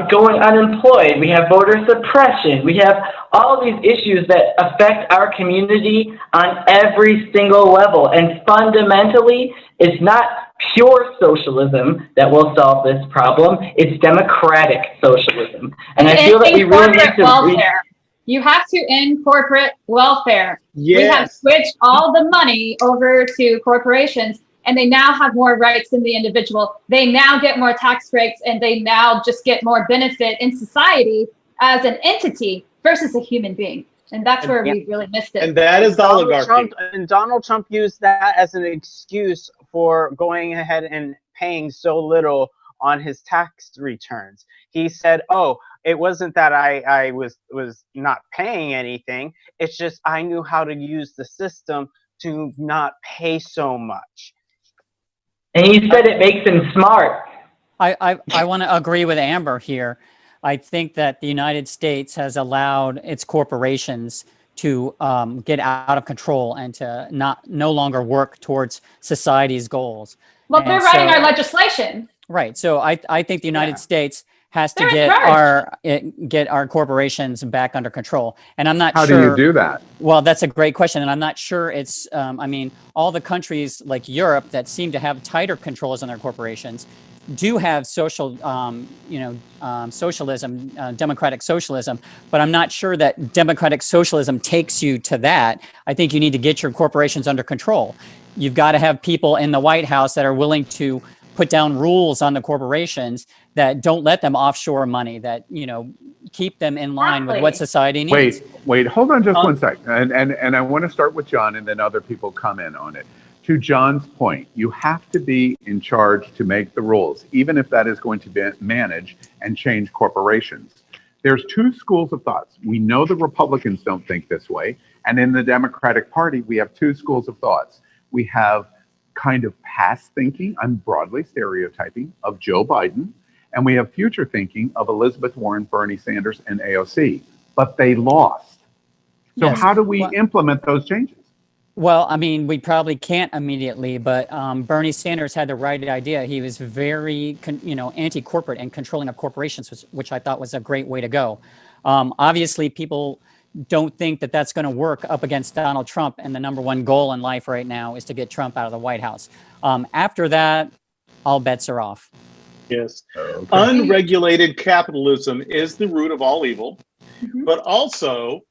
going unemployed. We have voter suppression. We have all these issues that affect our community on every single level. And fundamentally, it's not pure socialism that will solve this problem. It's democratic socialism. And I feel that we really need to welfare. You have to end corporate welfare. Yes. We have switched all the money over to corporations, and they now have more rights than the individual. They now get more tax breaks, and they now just get more benefit in society as an entity versus a human being. And that's where we really missed it. And that is the oligarchy. Donald Trump used that as an excuse for going ahead and paying so little on his tax returns. He said, oh, it wasn't that I was not paying anything. It's just I knew how to use the system to not pay so much. And he said it makes him smart. I want to agree with Amber here. I think that the United States has allowed its corporations to get out of control and to no longer work towards society's goals. Well, And they're writing so- our legislation. Right. So I think the United States has to They're in get our corporations back under control. And I'm not How sure. do you do that? Well, that's a great question. And I'm not sure it's, I mean, all the countries like Europe that seem to have tighter controls on their corporations do have social, socialism, democratic socialism, but I'm not sure that democratic socialism takes you to that. I think you need to get your corporations under control. You've got to have people in the White House that are willing to put down rules on the corporations that don't let them offshore money, that, keep them in line with what society needs. Wait, hold on just 1 second. And I want to start with John and then other people come in on it. To John's point, you have to be in charge to make the rules, even if that is going to manage and change corporations. There's two schools of thoughts. We know the Republicans don't think this way. And in the Democratic Party, we have two schools of thoughts. We have kind of past thinking, I'm broadly stereotyping, of Joe Biden, and we have future thinking of Elizabeth Warren, Bernie Sanders, and AOC. But they lost. So Yes. how do we implement those changes? Well, I mean, we probably can't immediately, but Bernie Sanders had the right idea. He was very, anti-corporate and controlling of corporations, which I thought was a great way to go. Obviously, people don't think that that's going to work up against Donald Trump, and the number one goal in life right now is to get Trump out of the White House. After that, all bets are off. Yes. Unregulated capitalism is the root of all evil, but also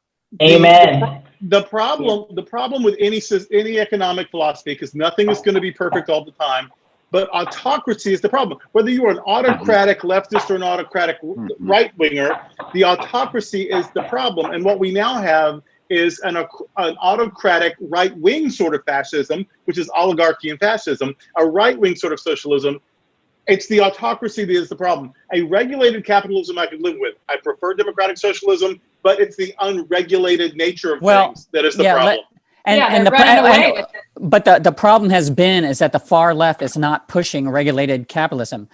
Amen. The problem with any economic philosophy, because nothing is going to be perfect all the time, but autocracy is the problem. Whether you are an autocratic leftist or an autocratic right-winger, the autocracy is the problem. And what we now have is an autocratic right-wing sort of fascism, which is oligarchy and fascism, a right-wing sort of socialism. It's the autocracy that is the problem. A regulated capitalism I could live with. I prefer democratic socialism, but it's the unregulated nature of things that is the problem. But the problem has been is that the far left is not pushing regulated capitalism.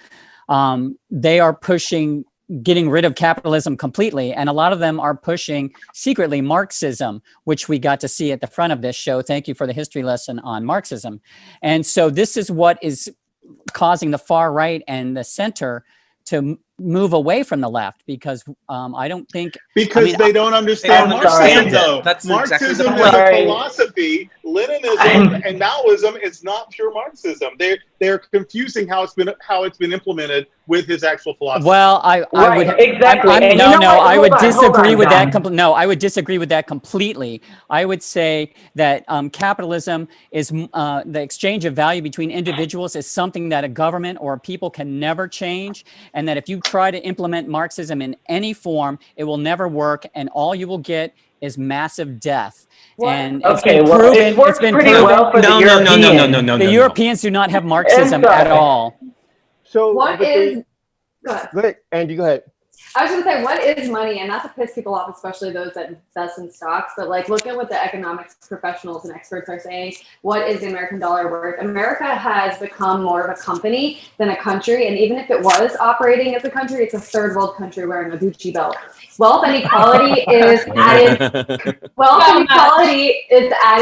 They are pushing getting rid of capitalism completely. And a lot of them are pushing secretly Marxism, which we got to see at the front of this show. Thank you for the history lesson on Marxism. And so this is what is causing the far right and the center to move away from the left, because I don't think they don't understand Marxism, though. That's Marxism exactly is a philosophy. Leninism and Maoism is not pure Marxism. They're confusing how it's been implemented with his actual philosophy. Well, I would disagree with that. No, I would disagree with that completely. I would say that capitalism is the exchange of value between individuals is something that a government or people can never change, and that if you try to implement Marxism in any form, it will never work, and all you will get is massive death. And it's been proven. It works pretty well for the Europeans. The Europeans do not have Marxism at all. So What is? Go ahead. Go ahead, Andy. Go ahead. I was going to say, what is money? And not to piss people off, especially those that invest in stocks, but like look at what the economics professionals and experts are saying. What is the American dollar worth? America has become more of a company than a country. And even if it was operating as a country, it's a third world country wearing a Gucci belt. Wealth inequality is at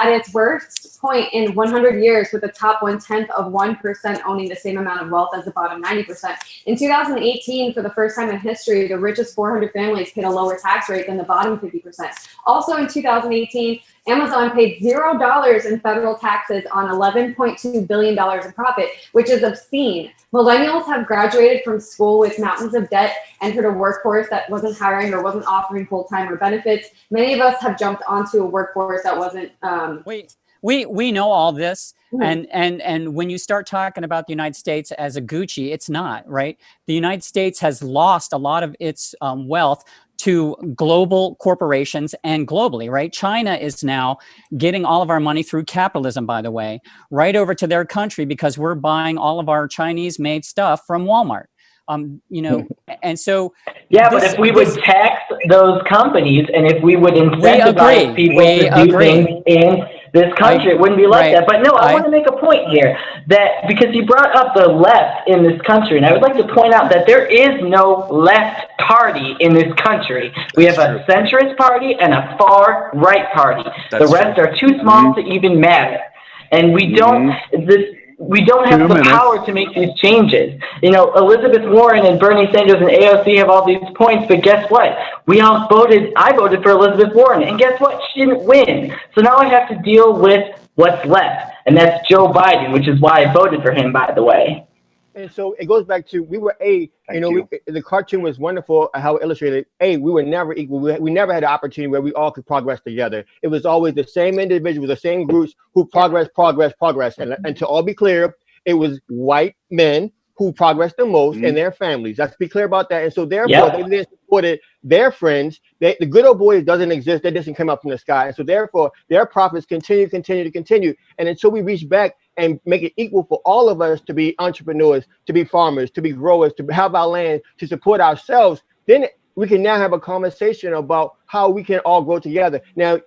its worst point in 100 years, with the top 1/10 of 1% owning the same amount of wealth as the bottom 90%. In 2018, for the first time in history, the richest 400 families paid a lower tax rate than the bottom 50%. Also in 2018, Amazon paid $0 in federal taxes on $11.2 billion in profit, which is obscene. Millennials have graduated from school with mountains of debt, entered a workforce that wasn't hiring or wasn't offering full-time or benefits. Many of us have jumped onto a workforce that wasn't. We know all this. And when you start talking about the United States as a Gucci, it's not, right? The United States has lost a lot of its wealth to global corporations and globally, right? China is now getting all of our money through capitalism, by the way, right over to their country, because we're buying all of our Chinese made stuff from Walmart. And so but if we would tax those companies, and if we would incentivize people to do things in this country, it wouldn't be like that. But no, I want to make a point here that because you brought up the left in this country, and I would like to point out that there is no left party in this country. We have a centrist party and a far right party. The rest are too small to even matter. And we don't we don't have the power to make these changes. You know, Elizabeth Warren and Bernie Sanders and AOC have all these points, but guess what? I voted for Elizabeth Warren, and guess what? She didn't win. So now I have to deal with what's left, and that's Joe Biden, which is why I voted for him, by the way. And so it goes back to the cartoon was wonderful how it illustrated. We were never equal. We never had an opportunity where we all could progress together. It was always the same individuals, the same groups who progress. And to all be clear, it was white men who progressed the most and their families. Let's be clear about that. And so therefore, they then supported their friends. The good old boys doesn't exist. That doesn't come up from the sky. And so therefore, their profits continue. And until we reach back and make it equal for all of us to be entrepreneurs, to be farmers, to be growers, to have our land, to support ourselves, then we can now have a conversation about how we can all grow together. Now,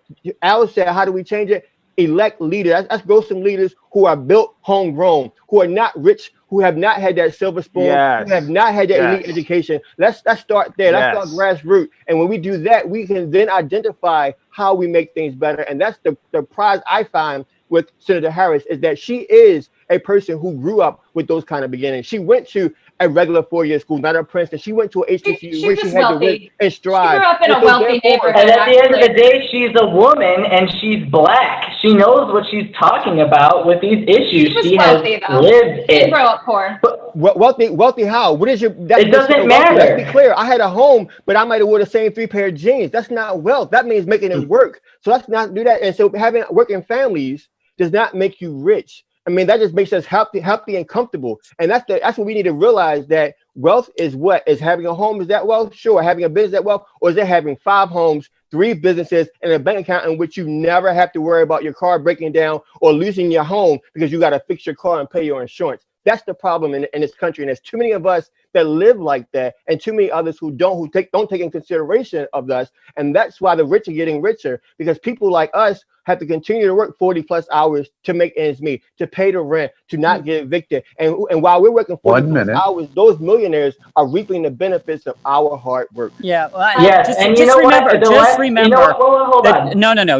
Alice said, how do we change it? Elect leaders. Let's grow some leaders who are built homegrown, who are not rich, who have not had that silver spoon, who have not had that elite education. Let's start there. Let's start grassroots. And when we do that, we can then identify how we make things better. And that's the prize I find with Senator Harris, is that she is a person who grew up with those kind of beginnings. She went to a regular 4-year school, not a Princeton. She went to a HBCU where she had to work and strive. She grew up in a wealthy neighborhood. And at the end of the day, she's a woman and she's black. She knows what she's talking about with these issues. She has lived it. She didn't grow up poor. Wealthy how? What is your? It doesn't matter. Let's be clear. I had a home, but I might have wore the same 3 pair of jeans. That's not wealth. That means making it work. So let's not do that. And so having working families does not make you rich. I mean, that just makes us healthy and comfortable. And that's what we need to realize, that wealth is what? Is having a home, is that wealth? Sure. Having a business, that wealth? Or is it having 5 homes, 3 businesses, and a bank account in which you never have to worry about your car breaking down or losing your home because you got to fix your car and pay your insurance? That's the problem in this country. And there's too many of us that live like that, and too many others who don't take in consideration of us. And that's why the rich are getting richer, because people like us have to continue to work 40+ hours to make ends meet, to pay the rent, to not get evicted. And while we're working 40+ hours, those millionaires are reaping the benefits of our hard work. Yeah. Just remember.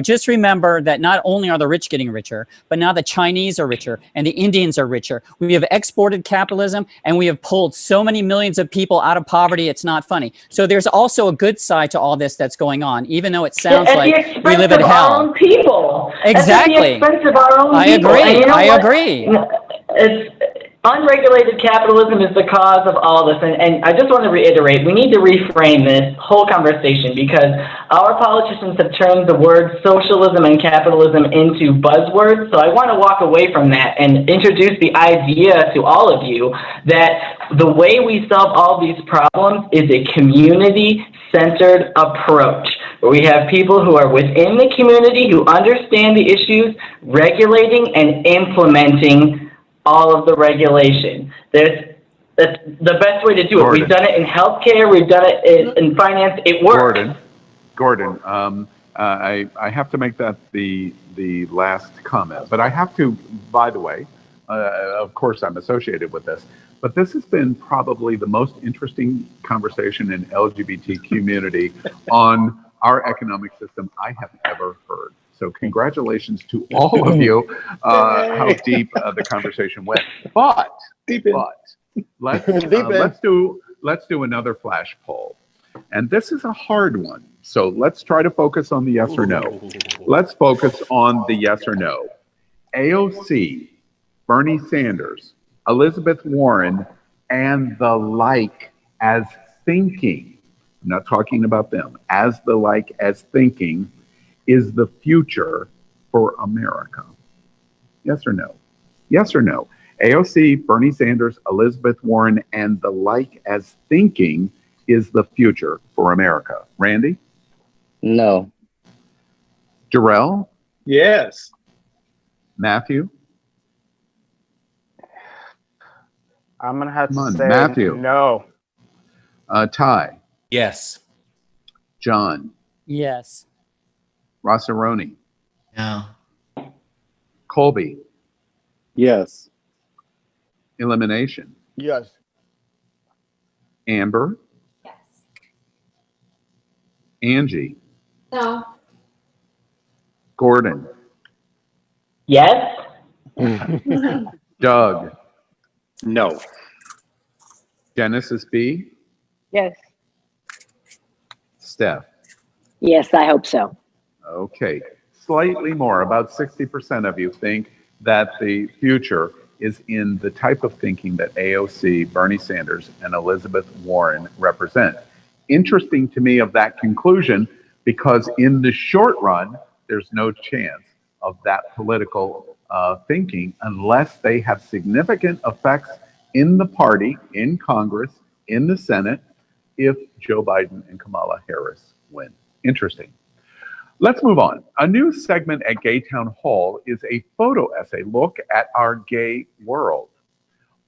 Just remember that not only are the rich getting richer, but now the Chinese are richer and the Indians are richer. We have exported capitalism, and we have pulled so many millions of people out of poverty. It's not funny. So there's also a good side to all this that's going on, even though it sounds like we live in hell. Exactly. I agree. I agree. It's unregulated capitalism is the cause of all this, and I just want to reiterate, we need to reframe this whole conversation, because our politicians have turned the word socialism and capitalism into buzzwords. So I want to walk away from that and introduce the idea to all of you that the way we solve all these problems is a community-centered approach, where we have people who are within the community who understand the issues, regulating and implementing all of the regulation. That's the best way to do it. We've done it in healthcare. We've done it in finance. It works. Gordon, I have to make that the last comment, but I have to, by the way, of course I'm associated with this, but this has been probably the most interesting conversation in LGBT community on our economic system I have ever heard. So congratulations to all of you, how deep the conversation went. But let's do another flash poll. And this is a hard one. So let's try to focus on the yes or no. Let's focus on the yes or no. AOC, Bernie Sanders, Elizabeth Warren, and the like as thinking, I'm not talking about them, as the like as thinking, is the future for America? Yes or no? Yes or no? AOC, Bernie Sanders, Elizabeth Warren, and the like as thinking is the future for America. Randy? No. Jarrell? Yes. Matthew? I'm going to have to say Matthew. No. Ty? Yes. John? Yes. Rossaroni? No. Colby, Yes. elimination. Yes. Amber, Yes. Angie, No. Gordon, Yes. Doug, No. Genesis B, Yes. Steph. Yes, I hope so. Okay, slightly more. About 60% of you think that the future is in the type of thinking that AOC, Bernie Sanders, and Elizabeth Warren represent. Interesting to me of that conclusion, because in the short run, there's no chance of that political thinking unless they have significant effects in the party, in Congress, in the Senate, if Joe Biden and Kamala Harris win. Interesting. Let's move on. A new segment at Gay Town Hall is a photo essay look at our gay world.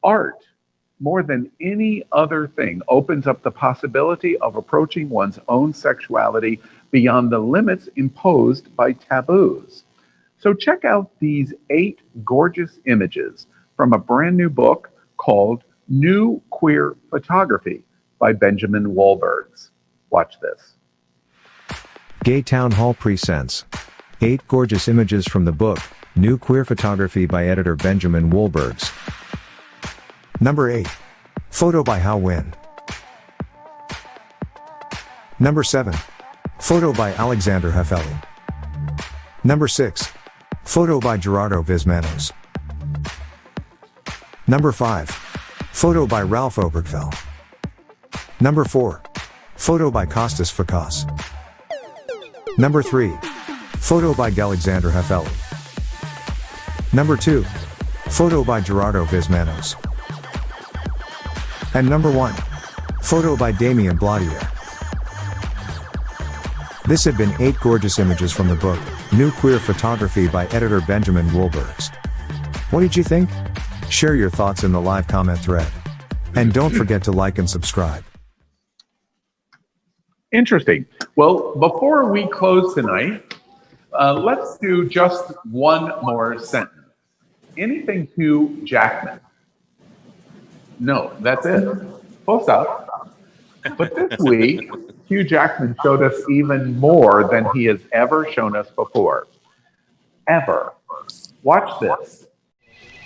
Art, more than any other thing, opens up the possibility of approaching one's own sexuality beyond the limits imposed by taboos. So check out these 8 gorgeous images from a brand new book called New Queer Photography by Benjamin Wahlbergs. Watch this. Gay Town Hall presents 8 gorgeous images from the book, New Queer Photography by editor Benjamin Wahlbergs. Number 8. Photo by Hao Win. Number 7. Photo by Alexander Hefeli. Number 6. Photo by Gerardo Vismanos. Number 5. Photo by Ralph Obergfell. Number 4. Photo by Kostas Fakas. Number 3. Photo by Alexander Hefeli. Number 2. Photo by Gerardo Vismanos. And number 1. Photo by Damien Bladier. This had been 8 gorgeous images from the book, New Queer Photography by editor Benjamin Wahlbergs. What did you think? Share your thoughts in the live comment thread. And don't forget to like and subscribe. Interesting. Well, before we close tonight, let's do just one more sentence. Anything to Jackman? No, that's it. Full stop. But this week, Hugh Jackman showed us even more than he has ever shown us before. Ever. Watch this.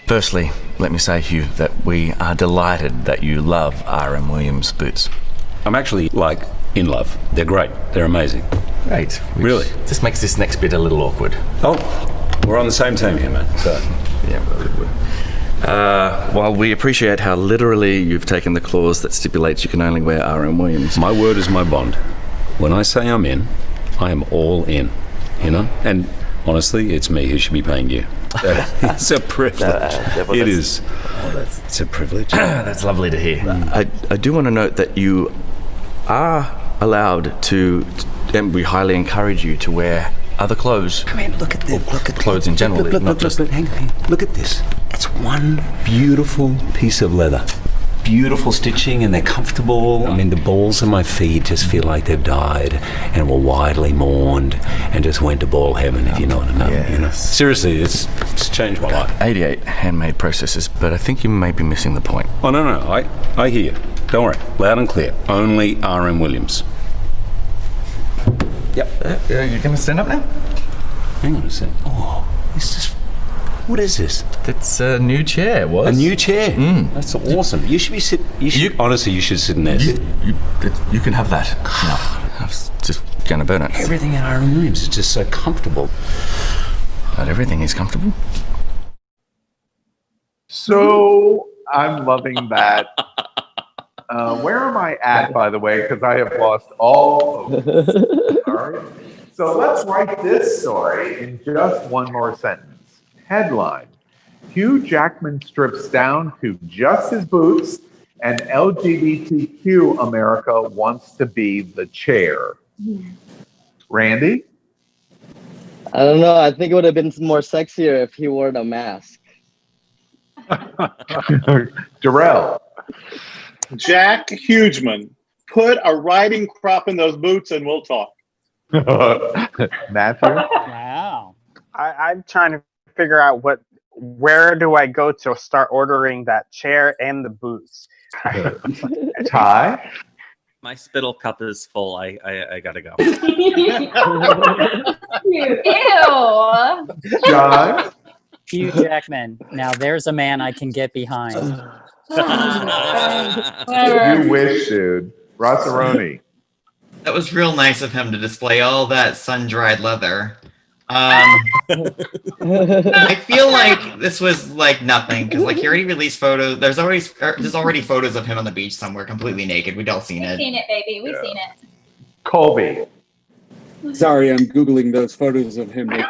Firstly, let me say, Hugh, that we are delighted that you love R.M. Williams boots. I'm actually, in love. They're great. They're amazing. Great. Which Really? Just makes this next bit a little awkward. Oh, we're on the same team here, man. So, yeah, while we appreciate how literally you've taken the clause that stipulates you can only wear R.M. Williams. my word is my bond. When I say I'm in, I am all in, you know? And honestly, it's me who should be paying you. It's a privilege. It is. It's a privilege. That's lovely to hear. I do want to note that you are allowed to, and we highly encourage you to wear other clothes. I mean, look at this. Look at clothes in general. Not just. Hang on. Look at this. It's one beautiful piece of leather. Beautiful stitching, and they're comfortable. I mean, the balls of my feet just feel like they've died and were widely mourned and just went to ball heaven, if you know what I mean. Yes. You know? Seriously, it's changed my life. 88 handmade processes, but I think you may be missing the point. Oh, no. I hear you. Don't worry. Loud and clear. Only R.M. Williams. Yep. You're going to stand up now? Hang on a sec. Oh, this is... What is this? It's a new chair, was. A new chair? That's awesome. You should be sitting... honestly, you should sit in this. You can have that. No, I was just going to burn it. Everything at R.M. Williams is just so comfortable. Not everything is comfortable. So, I'm loving that. Where am I at, by the way? Because I have lost all focus. All right. So let's write this story in just one more sentence. Headline: Hugh Jackman strips down to just his boots, and LGBTQ America wants to be the chair. Randy? I don't know. I think it would have been more sexier if he wore the mask. Darrell? Jack Hugeman, put a riding crop in those boots and we'll talk. Matthew? Wow. I'm trying to figure out where do I go to start ordering that chair and the boots. Ty? My spittle cup is full. I gotta go. Ew. John? Hugh Jackman. Now there's a man I can get behind. You wish, dude. Rossaroni. That was real nice of him to display all that sun-dried leather. I feel like this was like nothing because like he already released photos. There's already photos of him on the beach somewhere, completely naked. We'd all seen We've it. seen it, baby. We've seen it. Colby. Sorry, I'm Googling those photos of him. Right?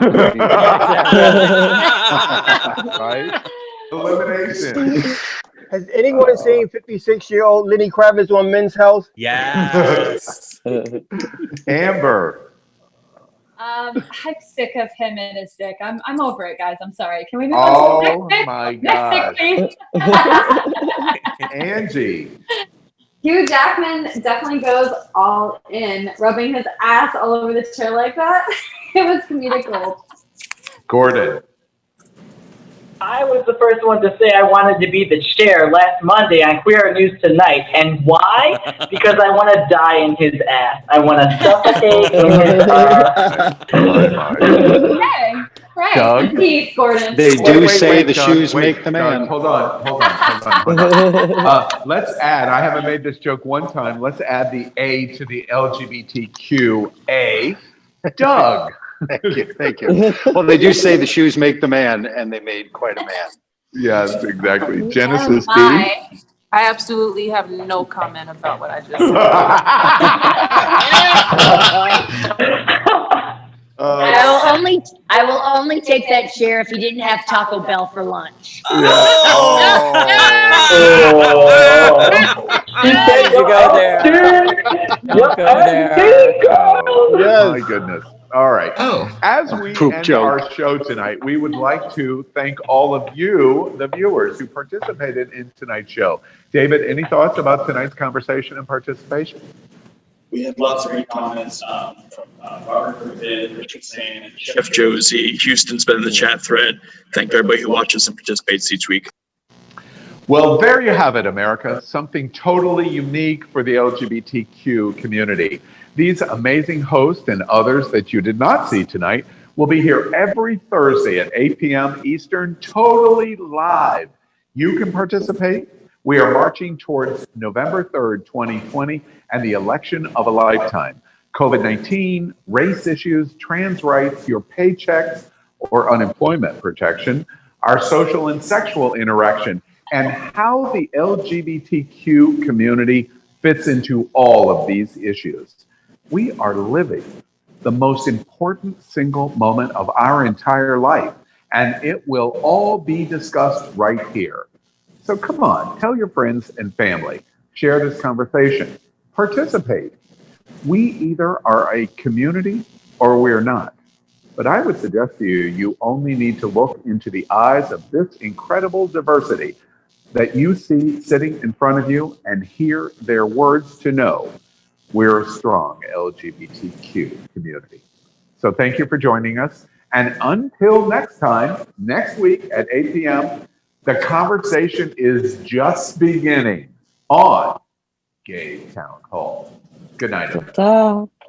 Elimination. Has anyone seen 56-year-old Lenny Kravitz on Men's Health? Yes. Amber. I'm sick of him and his dick. I'm over it, guys. I'm sorry. Can we move on to the next pick? My Next pick, God. please. Angie. Hugh Jackman definitely goes all in, rubbing his ass all over the chair like that. It was comedic gold. Gordon. I was the first one to say I wanted to be the chair last Monday on Queer News Tonight. And why? Because I want to die in his ass. I want to suffocate in his arms. Okay. Right. Doug? Peace, Gordon. They do say the Doug, shoes make the man. Doug, hold on. Let's add, I haven't made this joke one time. Let's add the A to the LGBTQ A. Doug. Thank you. Well, they do say the shoes make the man, and they made quite a man. Yes, exactly. Genesis D. I absolutely have no comment about what I just said. I will only take that chair if you didn't have Taco Bell for lunch. You go there. Don't go there. Oh, my goodness. All right. Oh. As we end our show tonight, we would like to thank all of you, the viewers, who participated in tonight's show. David, any thoughts about tonight's conversation and participation? We had lots of great comments from Robert Griffin, Richard Sane, Chef Josie. Houston's been in the chat thread. Thank everybody who watches and participates each week. Well, there you have it, America. Something totally unique for the LGBTQ community. These amazing hosts and others that you did not see tonight will be here every Thursday at 8 p.m. Eastern, totally live. You can participate. We are marching towards November 3rd, 2020, and the election of a lifetime. COVID-19, race issues, trans rights, your paychecks or unemployment protection, our social and sexual interaction, and how the LGBTQ community fits into all of these issues. We are living the most important single moment of our entire life, and it will all be discussed right here. So come on, tell your friends and family, share this conversation, participate. We either are a community or we're not. But I would suggest to you, you only need to look into the eyes of this incredible diversity that you see sitting in front of you and hear their words to know we're a strong LGBTQ community. So thank you for joining us. And until next time, next week at 8 p.m., the conversation is just beginning on Gay Town Hall. Good night.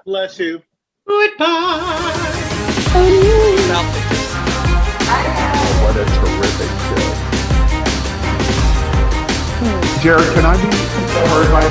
Bless you. Goodbye. What a terrific show. Jared, can I be heard by